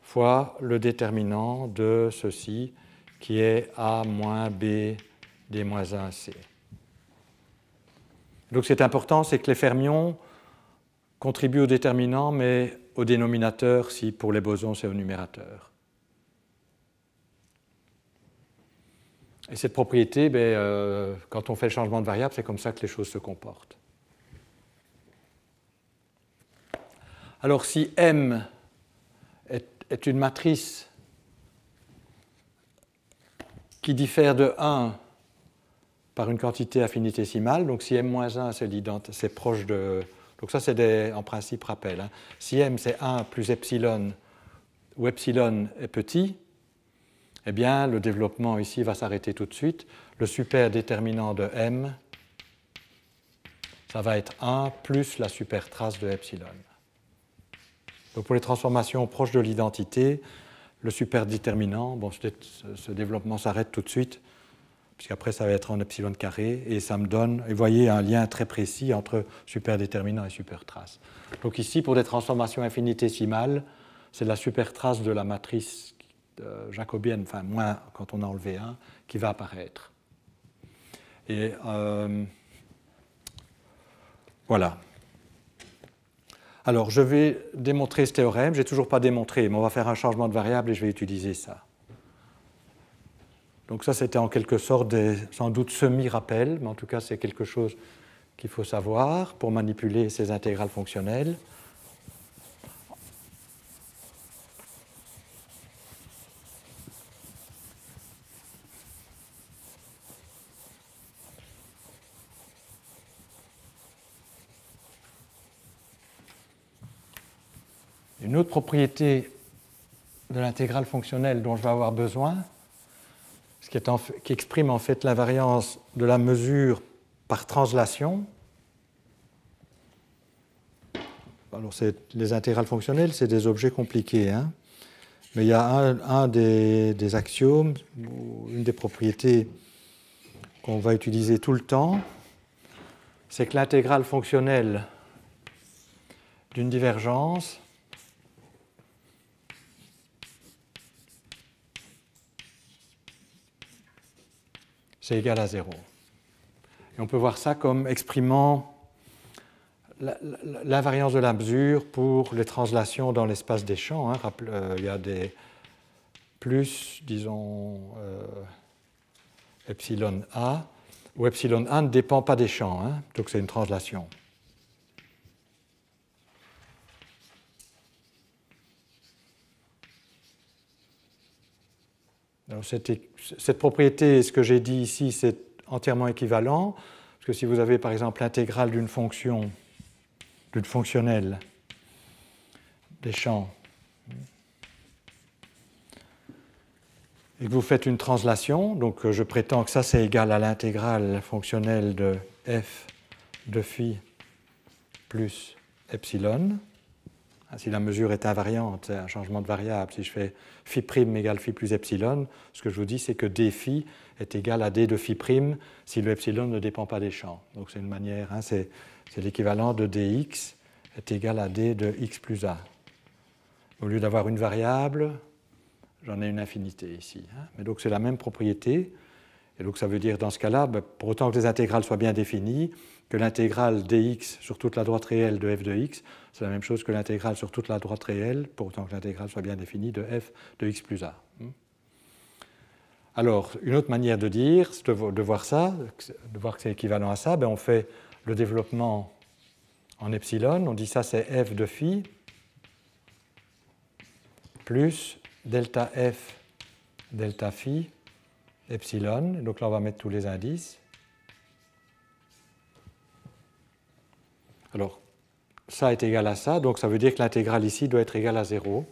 fois le déterminant de ceci, qui est A moins B, D moins 1, C. Donc, ce qui est important, c'est que les fermions contribuent au déterminant, mais au dénominateur, si pour les bosons, c'est au numérateur. Et cette propriété, quand on fait le changement de variable, c'est comme ça que les choses se comportent. Alors, si M est une matrice qui diffère de 1 par une quantité infinitésimale, donc si M-1, c'est proche de... Donc ça, c'est en principe rappel. Hein. Si M, c'est 1 plus epsilon, où epsilon est petit, eh bien, le développement ici va s'arrêter tout de suite. Le superdéterminant de M, ça va être 1 plus la supertrace de epsilon. Donc pour les transformations proches de l'identité, le superdéterminant, bon, ce développement s'arrête tout de suite, puisqu'après ça va être en epsilon carré, et ça me donne, et vous voyez, un lien très précis entre superdéterminant et supertrace. Donc ici, pour des transformations infinitésimales, c'est la supertrace de la matrice jacobienne, enfin moins quand on a enlevé 1, qui va apparaître. Et voilà. Alors, je vais démontrer ce théorème. Je n'ai toujours pas démontré, mais on va faire un changement de variable et je vais utiliser ça. Donc ça, c'était en quelque sorte sans doute semi-rappels, mais en tout cas, c'est quelque chose qu'il faut savoir pour manipuler ces intégrales fonctionnelles. Une autre propriété de l'intégrale fonctionnelle dont je vais avoir besoin, qui exprime en fait l'invariance de la mesure par translation. Alors, les intégrales fonctionnelles, c'est des objets compliqués, hein, mais il y a un des axiomes, une des propriétés qu'on va utiliser tout le temps, c'est que l'intégrale fonctionnelle d'une divergence c'est égal à 0. Et on peut voir ça comme exprimant l'invariance de la mesure pour les translations dans l'espace des champs. Hein. Il y a des plus, disons, epsilon A, où epsilon A ne dépend pas des champs, hein. Donc c'est une translation. Alors, cette propriété, ce que j'ai dit ici, c'est entièrement équivalent, parce que si vous avez par exemple l'intégrale d'une fonction, d'une fonctionnelle des champs, et que vous faites une translation, donc je prétends que ça c'est égal à l'intégrale fonctionnelle de f de phi plus epsilon. Si la mesure est invariante, c'est un changement de variable. Si je fais phi prime égale phi plus epsilon, ce que je vous dis, c'est que d phi est égal à d de phi prime si le epsilon ne dépend pas des champs. Donc c'est une manière, hein, c'est l'équivalent de dx est égal à d de x plus a. Au lieu d'avoir une variable, j'en ai une infinité ici. Hein. Mais donc c'est la même propriété. Et donc ça veut dire dans ce cas-là, pour autant que les intégrales soient bien définies, que l'intégrale dx sur toute la droite réelle de f de x, c'est la même chose que l'intégrale sur toute la droite réelle, pour autant que l'intégrale soit bien définie, de f de x plus a. Alors, une autre manière de dire, de voir ça, de voir que c'est équivalent à ça, on fait le développement en epsilon, on dit ça c'est f de phi plus delta f delta phi epsilon. Donc là, on va mettre tous les indices. Alors, ça est égal à ça, donc ça veut dire que l'intégrale ici doit être égale à 0.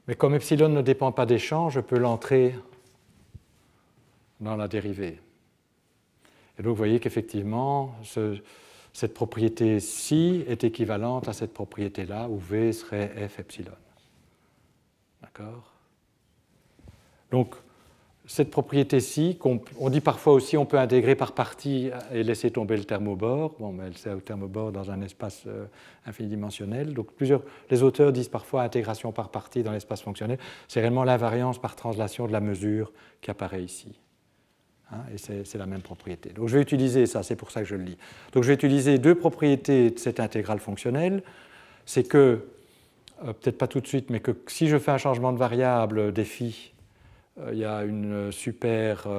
Mais comme epsilon ne dépend pas des champs, je peux l'entrer dans la dérivée. Et donc vous voyez qu'effectivement, cette propriété-ci est équivalente à cette propriété-là, où V serait f epsilon. D'accord ? Donc, cette propriété-ci, on dit parfois aussi on peut intégrer par partie et laisser tomber le terme au bord. Bon, mais c'est au terme au bord dans un espace infinidimensionnel. Donc les auteurs disent parfois intégration par partie dans l'espace fonctionnel. C'est réellement l'invariance par translation de la mesure qui apparaît ici. Hein, et c'est la même propriété. Donc je vais utiliser ça, c'est pour ça que je le lis. Donc je vais utiliser deux propriétés de cette intégrale fonctionnelle. C'est que, peut-être pas tout de suite, mais que si je fais un changement de variable des phi, il y a un super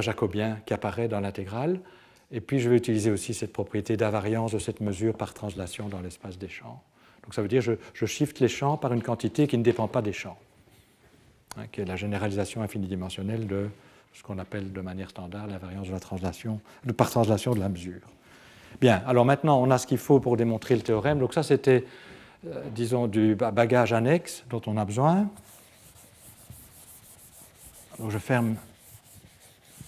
jacobien qui apparaît dans l'intégrale. Et puis, je vais utiliser aussi cette propriété d'invariance de cette mesure par translation dans l'espace des champs. Donc, ça veut dire que je shift les champs par une quantité qui ne dépend pas des champs, hein, qui est la généralisation infinidimensionnelle de ce qu'on appelle de manière standard l'invariance de la translation, par translation de la mesure. Bien, alors maintenant, on a ce qu'il faut pour démontrer le théorème. Donc, ça, c'était, disons, du bagage annexe dont on a besoin. Donc je ferme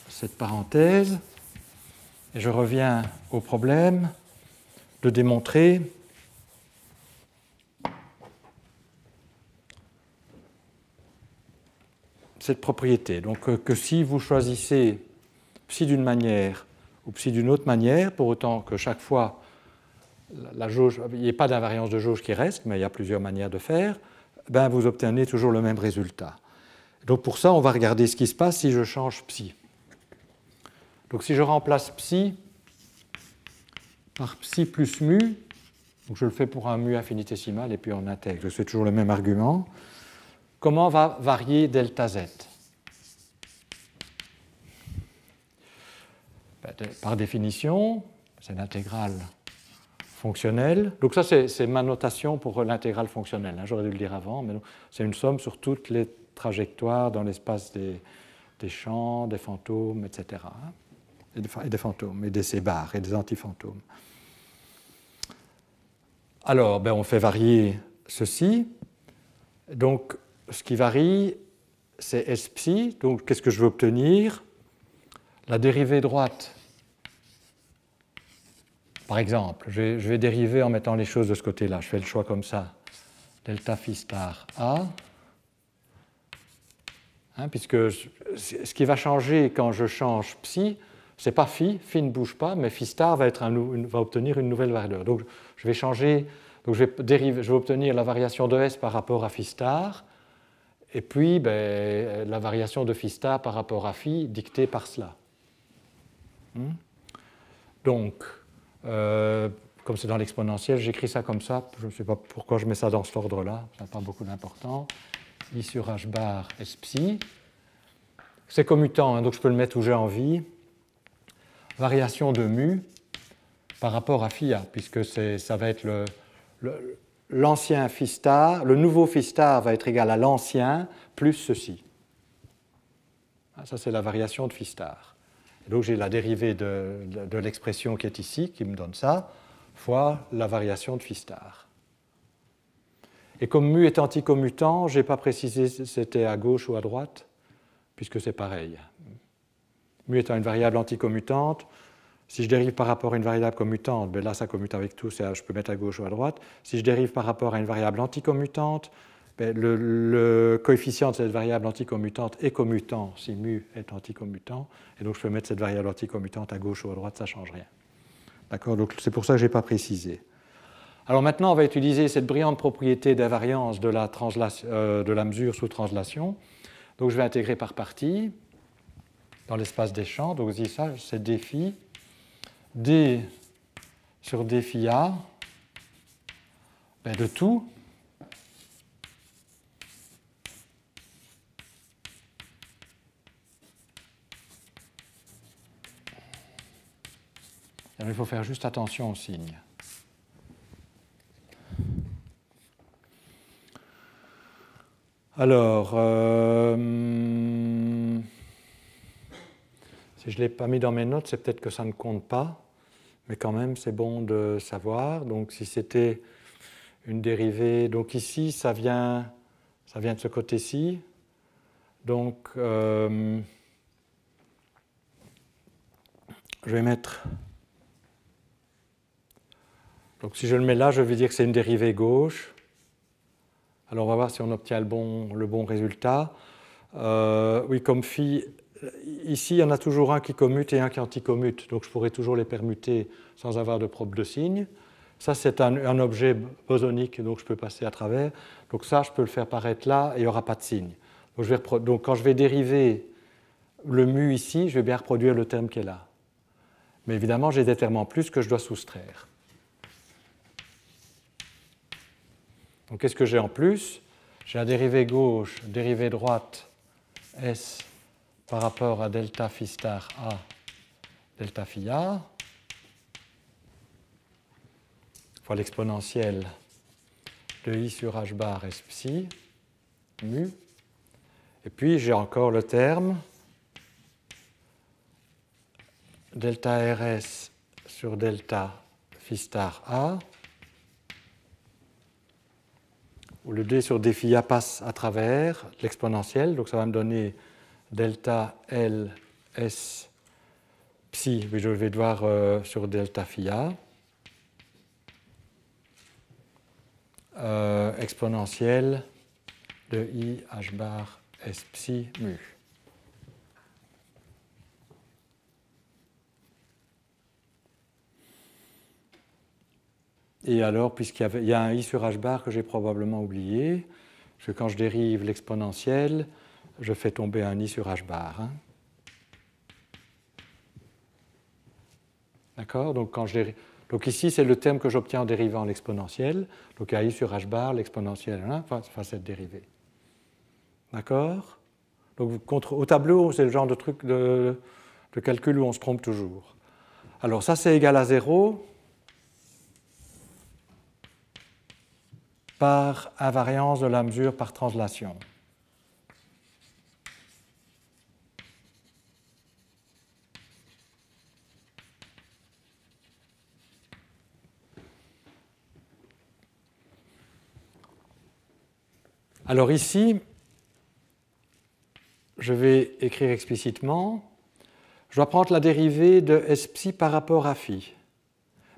cette parenthèse et je reviens au problème de démontrer cette propriété. Donc que si vous choisissez psi d'une manière ou psi d'une autre manière, pour autant que chaque fois la jauge, il n'y ait pas d'invariance de jauge qui reste, mais il y a plusieurs manières de faire, ben vous obtenez toujours le même résultat. Donc pour ça, on va regarder ce qui se passe si je change psi. Donc si je remplace psi par psi plus mu, donc je le fais pour un mu infinitésimal et puis on intègre, c'est toujours le même argument, comment va varier delta z? Par définition, c'est l'intégrale fonctionnelle. Donc ça, c'est ma notation pour l'intégrale fonctionnelle. J'aurais dû le dire avant, mais c'est une somme sur toutes les trajectoires dans l'espace des champs, des fantômes, etc. Et des fantômes, et des C-bars, et des antifantômes. Alors, on fait varier ceci. Donc, ce qui varie, c'est S psi. Donc, qu'est-ce que je veux obtenir? La dérivée droite, par exemple, je vais dériver en mettant les choses de ce côté-là. Je fais le choix comme ça. Delta phi star A. Hein, puisque ce qui va changer quand je change psi, ce n'est pas phi ne bouge pas, mais phi star va obtenir une nouvelle valeur. Donc je vais changer, donc je vais obtenir la variation de S par rapport à phi star, et puis la variation de phi star par rapport à phi dictée par cela. Donc, comme c'est dans l'exponentielle, j'écris ça comme ça, je ne sais pas pourquoi je mets ça dans cet ordre-là, ça n'a pas beaucoup d'importance. I sur h bar S psi. C'est commutant, hein, donc je peux le mettre où j'ai envie. Variation de mu par rapport à phi a, puisque ça va être l'ancien phi star, le nouveau phi star va être égal à l'ancien plus ceci. Ça, c'est la variation de phi star. Et donc j'ai la dérivée de l'expression qui est ici, qui me donne ça, fois la variation de phi star. Et comme mu est anticommutant, je n'ai pas précisé si c'était à gauche ou à droite, puisque c'est pareil. Mu étant une variable anticommutante, si je dérive par rapport à une variable commutante, là ça commute avec tout, je peux mettre à gauche ou à droite. Si je dérive par rapport à une variable anticommutante, le coefficient de cette variable anticommutante est commutant si mu est anticommutant, et donc je peux mettre cette variable anticommutante à gauche ou à droite, ça ne change rien. D'accord? Donc c'est pour ça que je n'ai pas précisé. Alors maintenant, on va utiliser cette brillante propriété d'invariance de la mesure sous translation. Donc je vais intégrer par partie dans l'espace des champs. Donc ici, ça, c'est d phi. D sur d phi a, de tout. Alors, il faut faire juste attention aux signes. Alors, si je ne l'ai pas mis dans mes notes, c'est peut-être que ça ne compte pas, mais quand même, c'est bon de savoir. Donc, si c'était une dérivée, donc ici, ça vient de ce côté-ci. Donc, je vais mettre... Donc, si je le mets là, je vais dire que c'est une dérivée gauche. Alors, on va voir si on obtient le bon résultat. Oui, comme phi, ici, il y en a toujours un qui commute et un qui anticommute, donc je pourrais toujours les permuter sans avoir de propre de signe. Ça, c'est un objet bosonique, donc je peux passer à travers. Donc ça, je peux le faire paraître là et il n'y aura pas de signe. Donc quand je vais dériver le mu ici, je vais bien reproduire le terme qui est là. Mais évidemment, j'ai des termes en plus que je dois soustraire. Donc qu'est-ce que j'ai en plus? J'ai la dérivée gauche, dérivée droite, S par rapport à delta phi star A, delta phi A, fois l'exponentielle de I sur H bar S psi, mu. Et puis j'ai encore le terme delta RS sur delta phi star A, où le d sur d phi A passe à travers l'exponentielle, donc ça va me donner delta L S psi, mais je vais devoir sur delta phi A, exponentielle de I H bar S psi mu. Et alors, puisqu'il y a un I sur H bar que j'ai probablement oublié, parce que quand je dérive l'exponentielle, je fais tomber un I sur H bar. Hein. D'accord? Donc ici, c'est le terme que j'obtiens en dérivant l'exponentielle. Donc il y a I sur H bar, l'exponentielle, enfin cette dérivée. D'accord? Donc au tableau, c'est le genre de truc de calcul où on se trompe toujours. Alors ça, c'est égal à 0. Par invariance de la mesure par translation. Alors ici, je vais écrire explicitement, je dois prendre la dérivée de S psi par rapport à phi.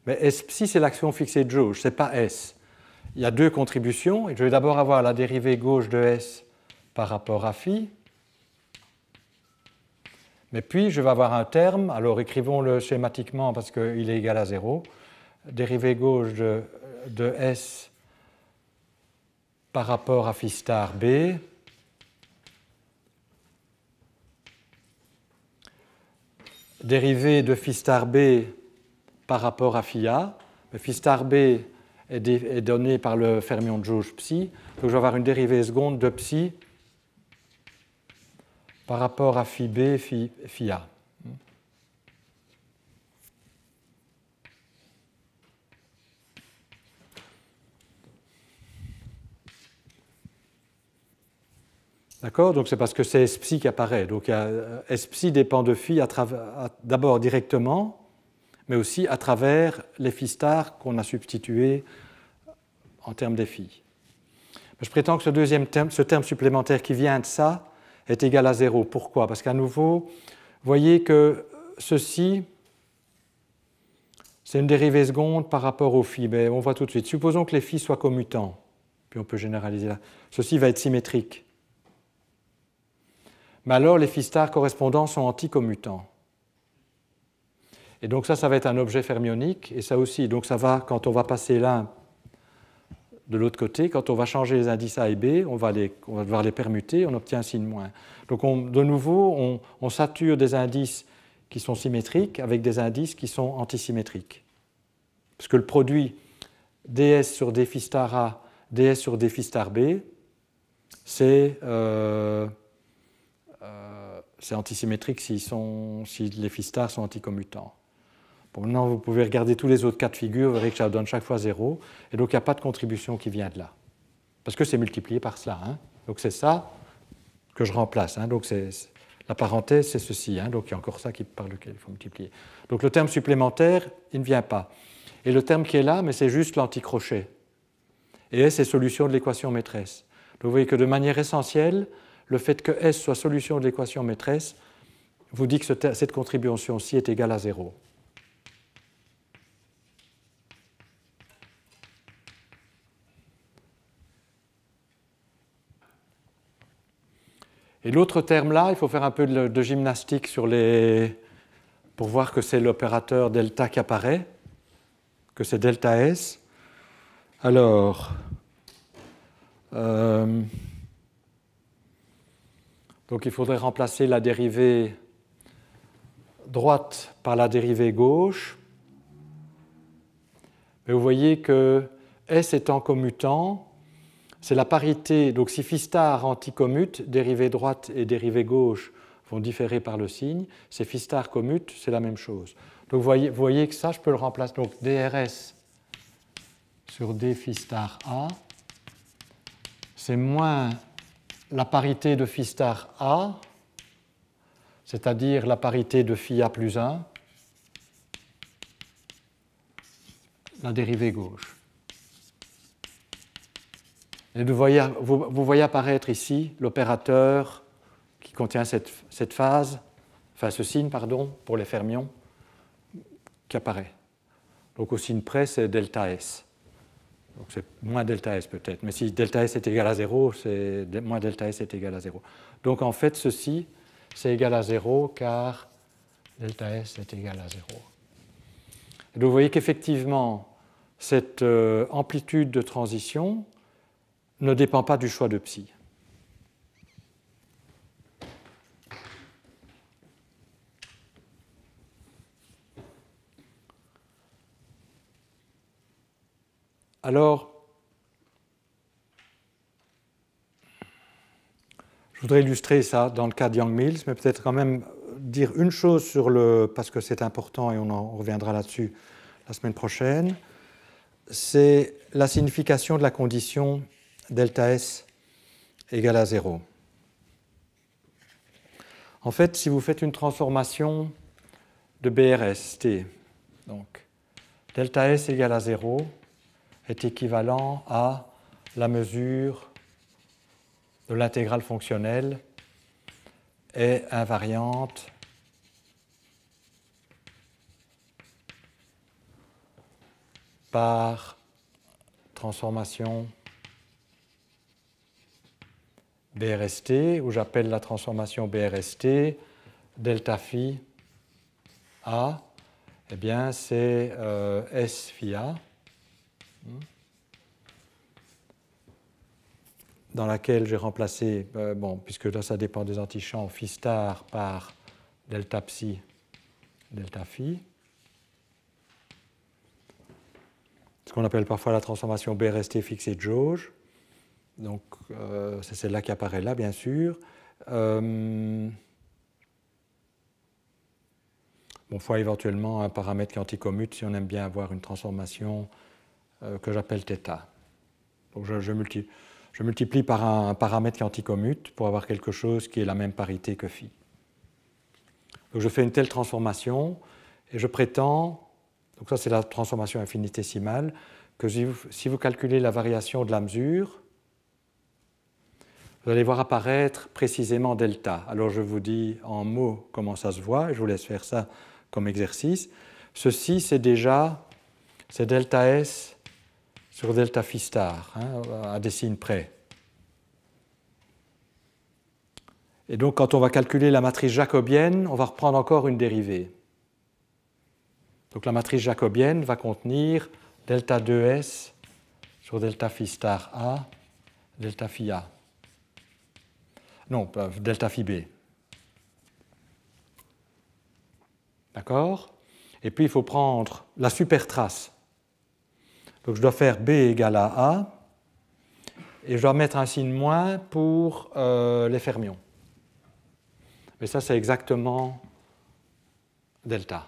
Mais S psi, c'est l'action fixée de jauge, ce n'est pas S. Il y a deux contributions, et je vais d'abord avoir la dérivée gauche de S par rapport à phi. Mais puis, je vais avoir un terme, alors écrivons-le schématiquement parce qu'il est égal à 0. Dérivée gauche de S par rapport à phi star B. Dérivée de phi star B par rapport à phi A. Mais phi star B est donné par le fermion de jauge psi. Donc je vais avoir une dérivée seconde de psi par rapport à phi B, phi A. D'accord? Donc c'est parce que c'est S psi qui apparaît. Donc S psi dépend de phi d'abord directement, mais aussi à travers les phi stars qu'on a substitués en termes des phi. Je prétends que ce terme supplémentaire qui vient de ça est égal à 0. Pourquoi? Parce qu'à nouveau, vous voyez que ceci, c'est une dérivée seconde par rapport au phi. Mais on voit tout de suite. Supposons que les phi soient commutants. Puis on peut généraliser là. Ceci va être symétrique. Mais alors, les phi stars correspondants sont anticommutants. Et donc ça va être un objet fermionique. Et ça aussi, donc ça va, quand on va passer l'un de l'autre côté, quand on va changer les indices A et B, on va devoir les permuter, on obtient un signe moins. Donc de nouveau, on sature des indices qui sont symétriques avec des indices qui sont antisymétriques. Parce que le produit ds sur d phi star A, ds sur d phi star B, c'est antisymétrique si les phi stars sont anticommutants. Bon, maintenant, vous pouvez regarder tous les autres cas de figure, vous verrez que ça donne chaque fois 0, et donc il n'y a pas de contribution qui vient de là. Parce que c'est multiplié par cela. Hein. Donc c'est ça que je remplace. Hein. Donc la parenthèse, c'est ceci. Hein. Donc il y a encore ça par lequel il faut multiplier. Donc le terme supplémentaire, il ne vient pas. Et le terme qui est là, mais c'est juste l'anticrochet. Et S est solution de l'équation maîtresse. Donc vous voyez que de manière essentielle, le fait que S soit solution de l'équation maîtresse vous dit que cette contribution-ci est égale à 0. Et l'autre terme là, il faut faire un peu de gymnastique sur pour voir que c'est l'opérateur delta qui apparaît, que c'est delta S. Alors, donc il faudrait remplacer la dérivée droite par la dérivée gauche. Mais vous voyez que S étant commutant, c'est la parité. Donc si phi star anticommute, dérivée droite et dérivée gauche vont différer par le signe. Si phi star commute, c'est la même chose. Donc vous voyez que ça, je peux le remplacer. Donc drs sur d phi star a, c'est moins la parité de phi star a, c'est-à-dire la parité de phi a plus 1, la dérivée gauche. Et vous voyez apparaître ici l'opérateur qui contient cette phase, enfin ce signe, pardon, pour les fermions, qui apparaît. Donc au signe près, c'est delta S. Donc c'est moins delta S peut-être, mais si delta S est égal à 0, moins delta S est égal à 0. Donc en fait, ceci, c'est égal à 0 car delta S est égal à 0. Et donc vous voyez qu'effectivement, cette amplitude de transition ne dépend pas du choix de psi. Alors, je voudrais illustrer ça dans le cas de Yang-Mills, mais peut-être quand même dire une chose sur parce que c'est important et on reviendra là-dessus la semaine prochaine, c'est la signification de la condition delta S égale à 0. En fait, si vous faites une transformation de BRST, donc delta S égale à 0 est équivalent à la mesure de l'intégrale fonctionnelle est invariante par transformation BRST, où j'appelle la transformation BRST delta phi A, eh bien c'est S phi A, dans laquelle j'ai remplacé, puisque là ça dépend des antichamps, phi star par delta psi, delta phi. Ce qu'on appelle parfois la transformation BRST fixée de jauge. Donc c'est celle-là qui apparaît là, bien sûr. Il faut éventuellement un paramètre qui anticommute si on aime bien avoir une transformation que j'appelle θ. Donc je multiplie par un paramètre qui anticommute pour avoir quelque chose qui est la même parité que phi. Donc je fais une telle transformation et je prétends, donc ça c'est la transformation infinitésimale, que si vous calculez la variation de la mesure, vous allez voir apparaître précisément delta. Alors je vous dis en mots comment ça se voit, et je vous laisse faire ça comme exercice. Ceci, c'est delta S sur delta phi star, à des signes près. Et donc quand on va calculer la matrice jacobienne, on va reprendre encore une dérivée. Donc la matrice jacobienne va contenir delta 2S sur delta phi star A, delta phi A. Non, delta phi B. D'accord? Et puis il faut prendre la supertrace. Donc je dois faire B égale à A, et je dois mettre un signe moins pour les fermions. Mais ça, c'est exactement delta.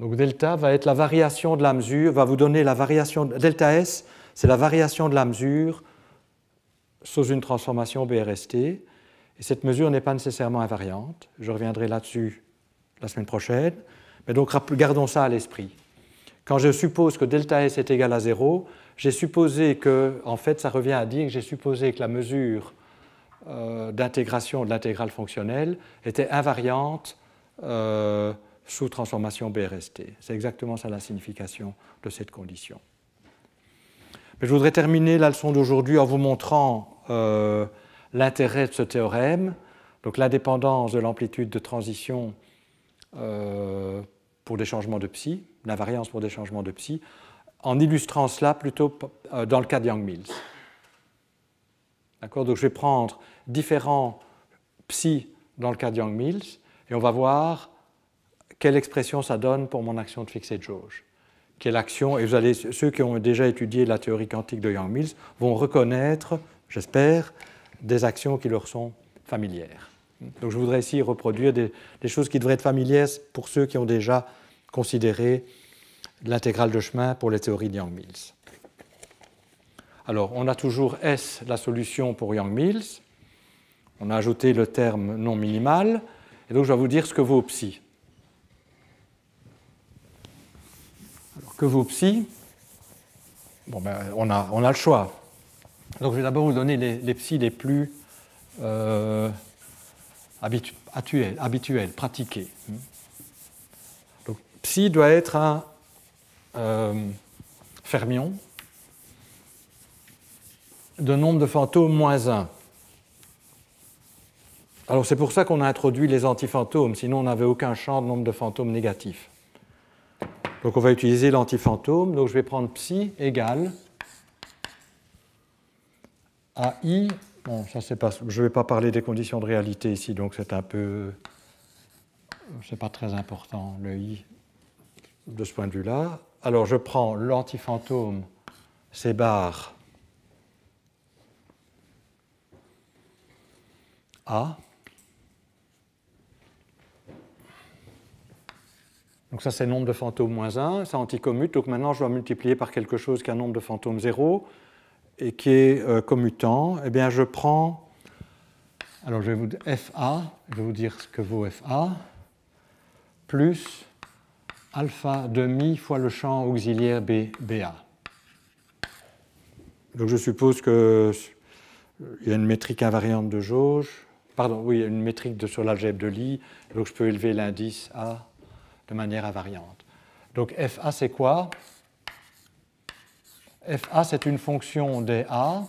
Donc delta va être la variation de la mesure, va vous donner la variation, delta S, c'est la variation de la mesure sous une transformation BRST, et cette mesure n'est pas nécessairement invariante. Je reviendrai là-dessus la semaine prochaine, mais donc gardons ça à l'esprit. Quand je suppose que delta S est égal à 0, j'ai supposé que, en fait, ça revient à dire que j'ai supposé que la mesure d'intégration de l'intégrale fonctionnelle était invariante sous transformation BRST. C'est exactement ça la signification de cette condition. Mais je voudrais terminer la leçon d'aujourd'hui en vous montrant l'intérêt de ce théorème, donc l'indépendance de l'amplitude de transition pour des changements de psi, l'invariance pour des changements de psi, en illustrant cela plutôt dans le cas de Yang-Mills. D'accord ? Donc je vais prendre différents psi dans le cas de Yang-Mills et on va voir quelle expression ça donne pour mon action de fixée de jauge. Quelle action, et vous allez, ceux qui ont déjà étudié la théorie quantique de Yang-Mills vont reconnaître, j'espère, des actions qui leur sont familières. Donc je voudrais ici reproduire des choses qui devraient être familières pour ceux qui ont déjà considéré l'intégrale de chemin pour les théories de Yang-Mills. Alors, on a toujours S, la solution pour Yang-Mills. On a ajouté le terme non minimal. Et donc, je vais vous dire ce que vaut psi. Alors, que vaut psi? Bon, ben, on a le choix. Donc, je vais d'abord vous donner les psi les plus habituels, pratiqués. Donc, psi doit être un fermion de nombre de fantômes moins 1. Alors c'est pour ça qu'on a introduit les antifantômes, sinon on n'avait aucun champ de nombre de fantômes négatifs. Donc on va utiliser l'antifantôme, donc je vais prendre psi égale à i, bon ça c'est pas, je ne vais pas parler des conditions de réalité ici, donc c'est un peu, c'est pas très important le i de ce point de vue-là. Alors je prends l'antifantôme C bar A. Donc ça c'est nombre de fantômes moins 1, ça anticommute, donc maintenant je dois multiplier par quelque chose qui a un nombre de fantômes 0 et qui est commutant. Eh bien je prends, alors je vais vous dire FA, je vais vous dire ce que vaut FA, plus alpha demi fois le champ auxiliaire BA. Donc je suppose qu'il y a une métrique invariante de jauge, pardon, oui, une métrique sur l'algèbre de Lie, donc je peux élever l'indice A de manière invariante. Donc FA c'est quoi? FA c'est une fonction des A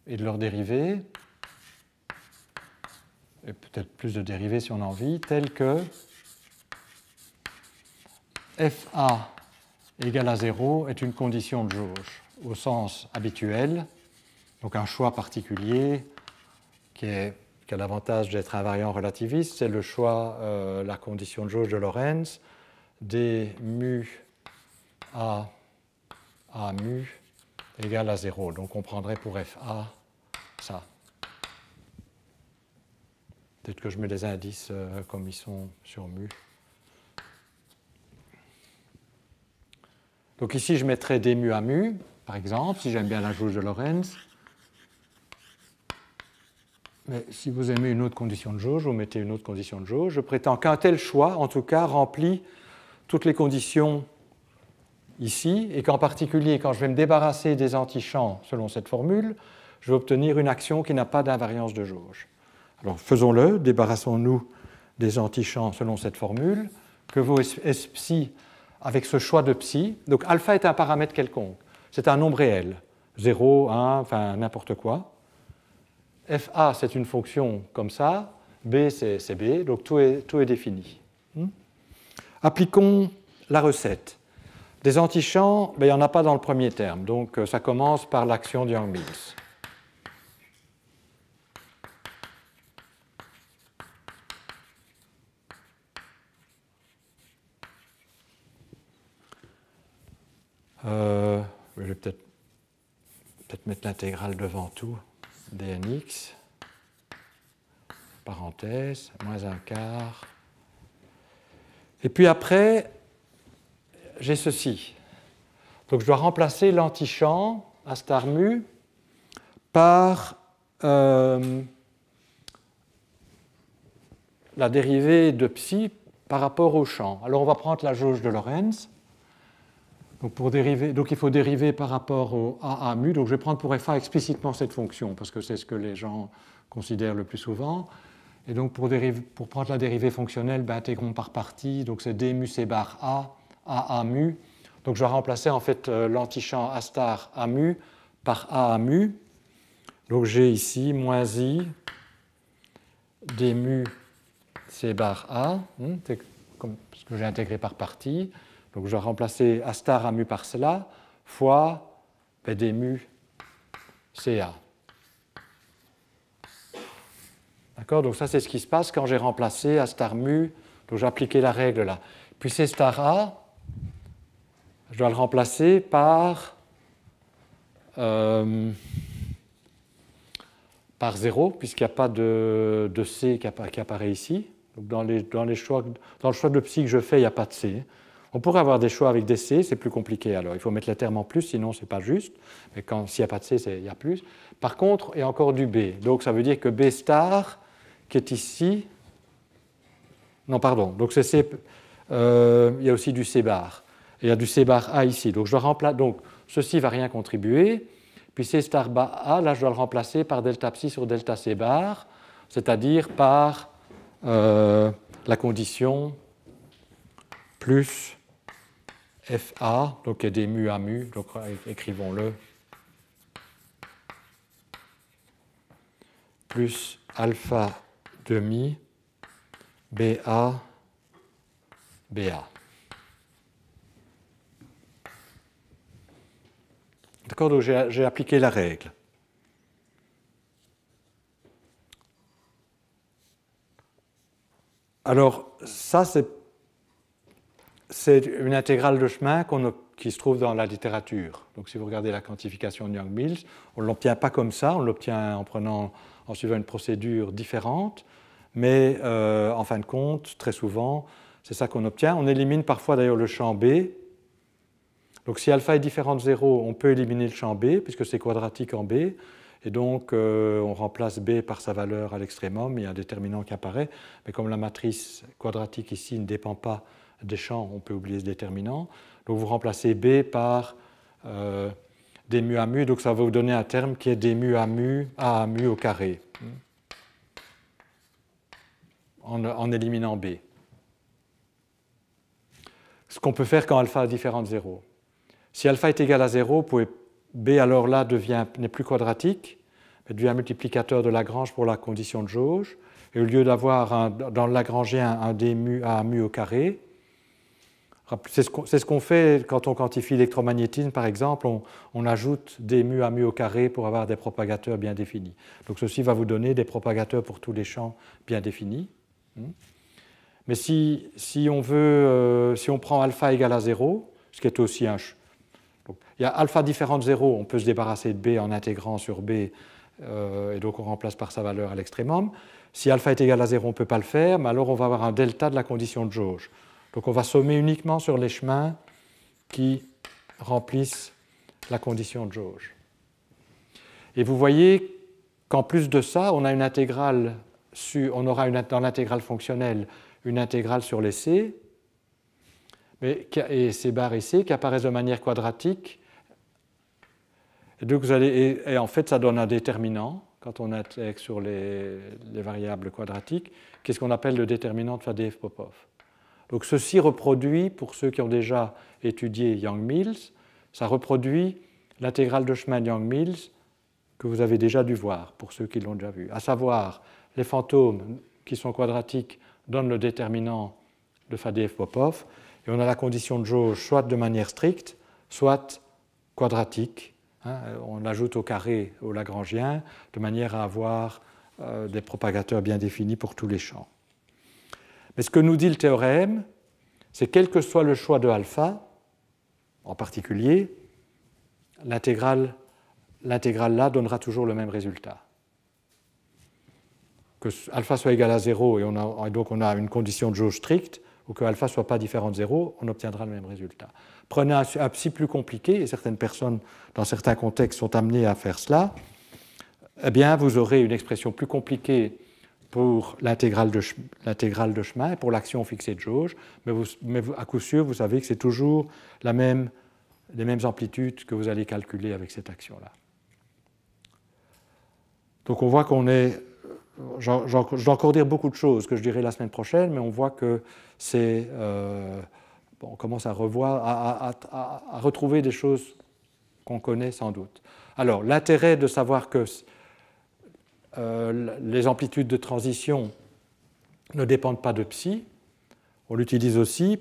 et de leurs dérivés, et peut-être plus de dérivés si on a envie, telles que FA égale à 0 est une condition de jauge au sens habituel, donc un choix particulier qui a l'avantage d'être invariant relativiste, c'est le choix, la condition de jauge de Lorentz, d mu A mu égale à 0. Donc on prendrait pour FA ça. Peut-être que je mets les indices comme ils sont sur mu. Donc ici je mettrais d mu A mu, par exemple, si j'aime bien la jauge de Lorentz. Mais si vous aimez une autre condition de jauge, vous mettez une autre condition de jauge. Je prétends qu'un tel choix, en tout cas, remplit toutes les conditions ici, et qu'en particulier, quand je vais me débarrasser des antichamps selon cette formule, je vais obtenir une action qui n'a pas d'invariance de jauge. Alors faisons-le, débarrassons-nous des antichamps selon cette formule. Que vaut S psi avec ce choix de psi? Donc alpha est un paramètre quelconque, c'est un nombre réel, 0, 1, enfin n'importe quoi. FA, c'est une fonction comme ça, B, c'est B, donc tout est défini. Appliquons la recette. Des antichamps, ben, il n'y en a pas dans le premier terme, donc ça commence par l'action de Yang-Mills. Je vais peut-être mettre l'intégrale devant tout. dnx, parenthèse, moins un quart. Et puis après, j'ai ceci. Donc je dois remplacer l'antichamp à star mu par la dérivée de psi par rapport au champ. Alors on va prendre la jauge de Lorentz. Donc il faut dériver par rapport au AA mu. Donc je vais prendre pour FA explicitement cette fonction, parce que c'est ce que les gens considèrent le plus souvent. Et donc pour prendre la dérivée fonctionnelle, ben, intégrons par partie. Donc c'est d mu c bar A, AA mu. Donc je vais remplacer en fait l'antichamp A star A mu par AA mu. Donc j'ai ici moins I d mu C bar A, c'est comme ce que j'ai intégré par partie. Donc je vais remplacer A star A mu par cela, fois d mu CA. D'accord? Donc ça, c'est ce qui se passe quand j'ai remplacé A star mu. Donc j'ai appliqué la règle là. Puis C star A, je dois le remplacer par 0, puisqu'il n'y a pas de C qui apparaît ici. Donc dans le choix de psi que je fais, il n'y a pas de C. On pourrait avoir des choix avec des C, c'est plus compliqué. Alors il faut mettre les termes en plus, sinon ce n'est pas juste. Mais s'il n'y a pas de C, il y a plus. Par contre, il y a encore du B. Donc ça veut dire que B star, qui est ici... Non, pardon. Donc c'est C, il y a aussi du C bar. Et il y a du C bar A ici. Donc je dois remplacer... Donc ceci ne va rien contribuer. Puis C star A, là je dois le remplacer par delta psi sur delta C bar, c'est-à-dire par la condition plus FA, donc qui est des mu à mu, donc écrivons-le, plus alpha demi BA BA. D'accord, donc j'ai appliqué la règle. Alors, ça, c'est une intégrale de chemin qui se trouve dans la littérature. Donc, si vous regardez la quantification de Young-Mills, on ne l'obtient pas comme ça, on l'obtient en suivant une procédure différente, mais en fin de compte, très souvent, c'est ça qu'on obtient. On élimine parfois d'ailleurs le champ B. Donc si alpha est différent de 0, on peut éliminer le champ B, puisque c'est quadratique en B, et donc on remplace B par sa valeur à l'extrémum, il y a un déterminant qui apparaît, mais comme la matrice quadratique ici ne dépend pas des champs, on peut oublier ce déterminant. Donc vous remplacez B par d mu A mu, donc ça va vous donner un terme qui est d mu A mu au carré, en éliminant B. Ce qu'on peut faire quand alpha est différent de 0. Si alpha est égal à 0, B alors là n'est plus quadratique, mais devient un multiplicateur de Lagrange pour la condition de jauge. Et au lieu d'avoir dans le Lagrangien un d mu A mu au carré, c'est ce qu'on fait quand on quantifie l'électromagnétisme, par exemple, on ajoute d mu A mu au carré pour avoir des propagateurs bien définis. Donc ceci va vous donner des propagateurs pour tous les champs bien définis. Mais si on prend alpha égal à 0, ce qui est aussi un... Donc, il y a alpha différent de 0, on peut se débarrasser de B en intégrant sur B, et donc on remplace par sa valeur à l'extrémum. Si alpha est égal à 0, on ne peut pas le faire, mais alors on va avoir un delta de la condition de jauge. Donc on va sommer uniquement sur les chemins qui remplissent la condition de jauge. Et vous voyez qu'en plus de ça, on a une intégrale on aura dans l'intégrale fonctionnelle une intégrale sur les C, et C bar et C qui apparaissent de manière quadratique. Et donc et en fait, ça donne un déterminant quand on intègre sur les variables quadratiques, qu'est-ce qu'on appelle le déterminant de Faddeev-Popov. Donc ceci reproduit, pour ceux qui ont déjà étudié Young-Mills, ça reproduit l'intégrale de chemin de Young-Mills que vous avez déjà dû voir, pour ceux qui l'ont déjà vu. À savoir, les fantômes qui sont quadratiques donnent le déterminant de Faddeev-Popov, et on a la condition de jauge soit de manière stricte, soit quadratique. On l'ajoute au carré au Lagrangien, de manière à avoir des propagateurs bien définis pour tous les champs. Mais ce que nous dit le théorème, c'est quel que soit le choix de alpha, en particulier, l'intégrale là donnera toujours le même résultat. Que alpha soit égal à 0 et donc on a une condition de jauge stricte, ou que alpha ne soit pas différent de 0, on obtiendra le même résultat. Prenez un psi plus compliqué, et certaines personnes, dans certains contextes, sont amenées à faire cela, eh bien, vous aurez une expression plus compliquée pour l'intégrale de chemin et pour l'action fixée de jauge, mais à coup sûr, vous savez que c'est toujours les mêmes amplitudes que vous allez calculer avec cette action-là. Donc on voit qu'on est... Je dois encore dire beaucoup de choses que je dirai la semaine prochaine, mais on voit que c'est... on commence à revoir, à retrouver des choses qu'on connaît sans doute. Alors, l'intérêt de savoir que les amplitudes de transition ne dépendent pas de psi. On l'utilise aussi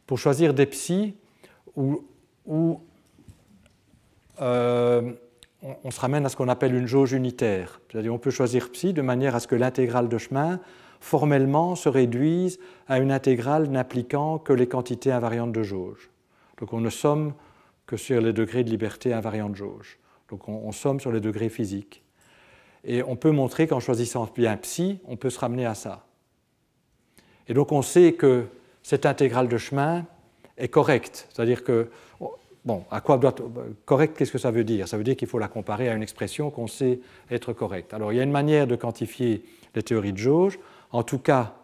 pour choisir des psi où on se ramène à ce qu'on appelle une jauge unitaire. C'est-à-dire on peut choisir psi de manière à ce que l'intégrale de chemin formellement se réduise à une intégrale n'impliquant que les quantités invariantes de jauge. Donc on ne somme que sur les degrés de liberté invariants de jauge. Donc on somme sur les degrés physiques. Et on peut montrer qu'en choisissant bien psi, on peut se ramener à ça. Et donc on sait que cette intégrale de chemin est correcte. C'est-à-dire que, bon, à quoi doit correct, qu'est-ce que ça veut dire? Ça veut dire qu'il faut la comparer à une expression qu'on sait être correcte. Alors il y a une manière de quantifier les théories de jauge, en tout cas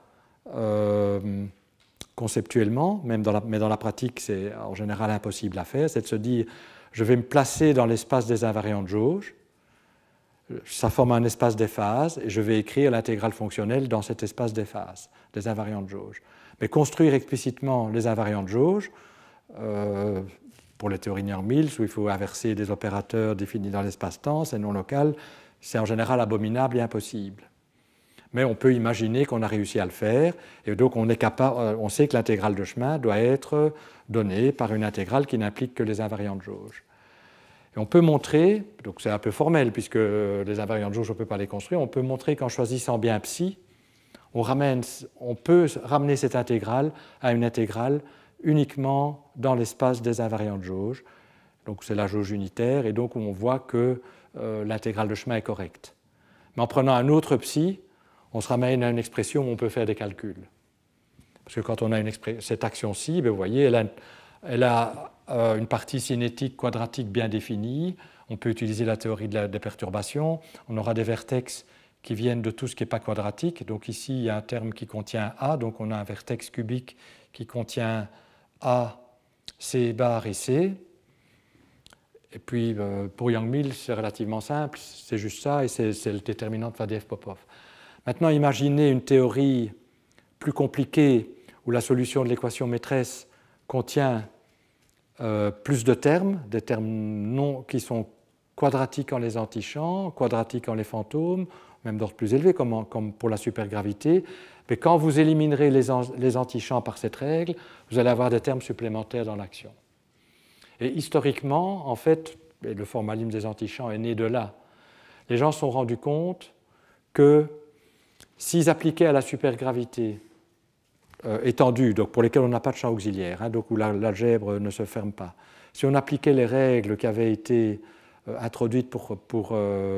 conceptuellement, mais dans la pratique c'est en général impossible à faire, c'est de se dire je vais me placer dans l'espace des invariants de jauge, ça forme un espace des phases et je vais écrire l'intégrale fonctionnelle dans cet espace des phases, des invariants de jauge. Mais construire explicitement les invariants de jauge, pour les théories Yang-Mills, où il faut inverser des opérateurs définis dans l'espace-temps, c'est non local, c'est en général abominable et impossible. Mais on peut imaginer qu'on a réussi à le faire, et donc on sait que l'intégrale de chemin doit être donnée par une intégrale qui n'implique que les invariants de jauge. Et on peut montrer, donc c'est un peu formel puisque les invariants de jauge on ne peut pas les construire, on peut montrer qu'en choisissant bien psi, on peut ramener cette intégrale à une intégrale uniquement dans l'espace des invariants de jauge. Donc c'est la jauge unitaire, et donc on voit que l'intégrale de chemin est correcte. Mais en prenant un autre psi, on se ramène à une expression où on peut faire des calculs. Parce que quand on a cette action-ci, vous voyez, elle a une partie cinétique quadratique bien définie. On peut utiliser la théorie des perturbations. On aura des vertex qui viennent de tout ce qui n'est pas quadratique. Donc ici, il y a un terme qui contient A, donc on a un vertex cubique qui contient A, C bar et C. Et puis, pour Yang-Mills, c'est relativement simple, c'est juste ça, et c'est le déterminant de Faddeev-Popov. Maintenant, imaginez une théorie plus compliquée où la solution de l'équation maîtresse contient plus de termes, des termes qui sont quadratiques en les antichamps, quadratiques en les fantômes, même d'ordre plus élevé, comme pour la supergravité. Mais quand vous éliminerez les antichamps par cette règle, vous allez avoir des termes supplémentaires dans l'action. Et historiquement, en fait, et le formalisme des antichamps est né de là, les gens se sont rendus compte que s'ils appliquaient à la supergravité étendue, donc pour lesquelles on n'a pas de champ auxiliaire, donc où l'algèbre ne se ferme pas, si on appliquait les règles qui avaient été introduites pour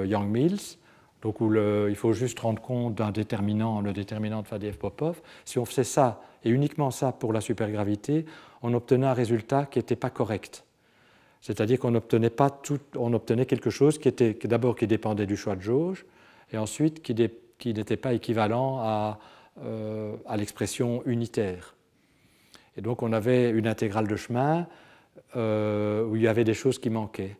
Yang-Mills, donc où il faut juste rendre compte d'un déterminant, le déterminant de Faddeev-Popov, si on faisait ça, et uniquement ça pour la supergravité, on obtenait un résultat qui n'était pas correct. C'est-à-dire qu'on obtenait quelque chose qui dépendait du choix de jauge, et ensuite qui n'était pas équivalent à l'expression unitaire. Et donc on avait une intégrale de chemin où il y avait des choses qui manquaient.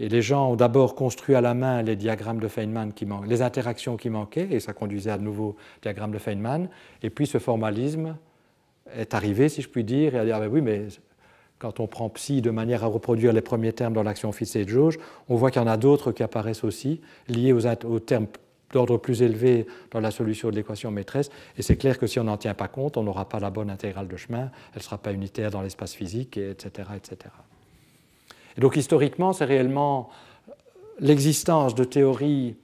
Et les gens ont d'abord construit à la main les diagrammes de Feynman les interactions qui manquaient, et ça conduisait à de nouveaux diagrammes de Feynman. Et puis ce formalisme est arrivé, si je puis dire, et à dire oui, mais quand on prend psi de manière à reproduire les premiers termes dans l'action fixée de jauge, on voit qu'il y en a d'autres qui apparaissent aussi, liés aux termes d'ordre plus élevé dans la solution de l'équation maîtresse. Et c'est clair que si on n'en tient pas compte, on n'aura pas la bonne intégrale de chemin, elle ne sera pas unitaire dans l'espace physique, etc., etc. Et donc historiquement, c'est réellement l'existence de théories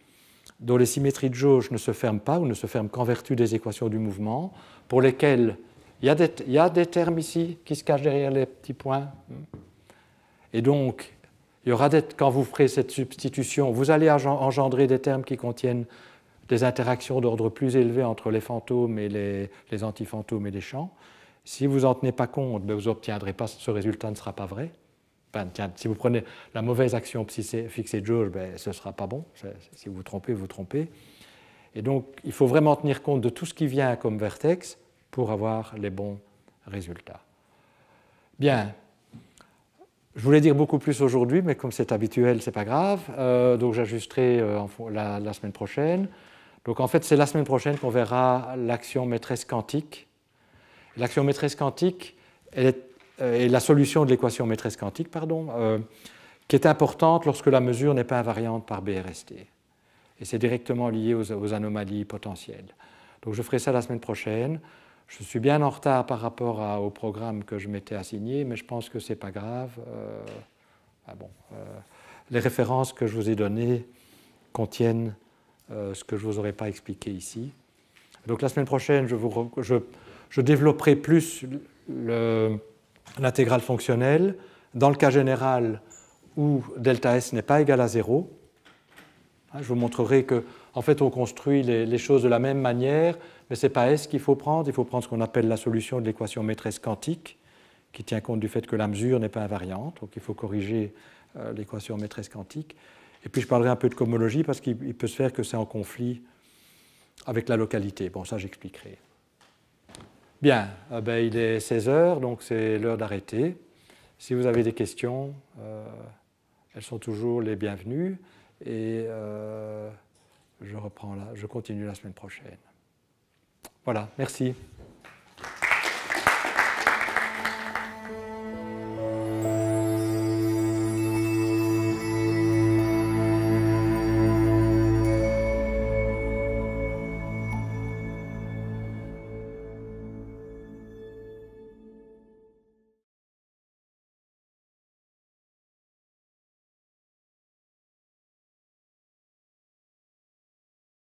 dont les symétries de jauge ne se ferment pas ou ne se ferment qu'en vertu des équations du mouvement, pour lesquelles il y a des termes ici qui se cachent derrière les petits points. Et donc, quand vous ferez cette substitution, vous allez engendrer des termes qui contiennent des interactions d'ordre plus élevé entre les fantômes et les antifantômes et les champs. Si vous n'en tenez pas compte, vous n'obtiendrez pas, ce résultat ne sera pas vrai. Si vous prenez la mauvaise action fixée de jauge, ce ne sera pas bon. Si vous vous trompez, vous vous trompez. Et donc, il faut vraiment tenir compte de tout ce qui vient comme vertex pour avoir les bons résultats. Bien. Je voulais dire beaucoup plus aujourd'hui, mais comme c'est habituel, ce n'est pas grave. Donc j'ajusterai la semaine prochaine. Donc en fait, c'est la semaine prochaine qu'on verra l'action maîtresse quantique. L'action maîtresse quantique est la solution de l'équation maîtresse quantique, qui est importante lorsque la mesure n'est pas invariante par BRST. Et c'est directement lié aux anomalies potentielles. Donc je ferai ça la semaine prochaine. Je suis bien en retard par rapport au programme que je m'étais assigné, mais je pense que ce n'est pas grave. Les références que je vous ai données contiennent ce que je ne vous aurais pas expliqué ici. Donc la semaine prochaine, je développerai plus l'intégrale fonctionnelle dans le cas général où delta S n'est pas égal à 0. Je vous montrerai que, en fait, on construit les choses de la même manière, mais ce n'est pas S qu'il faut prendre. Il faut prendre ce qu'on appelle la solution de l'équation maîtresse quantique, qui tient compte du fait que la mesure n'est pas invariante. Donc il faut corriger l'équation maîtresse quantique. Et puis je parlerai un peu de cohomologie, parce qu'il peut se faire que c'est en conflit avec la localité. Bon, ça j'expliquerai. Bien, il est 16 heures, donc c'est l'heure d'arrêter. Si vous avez des questions, elles sont toujours les bienvenues. Et je continue la semaine prochaine. Voilà, merci.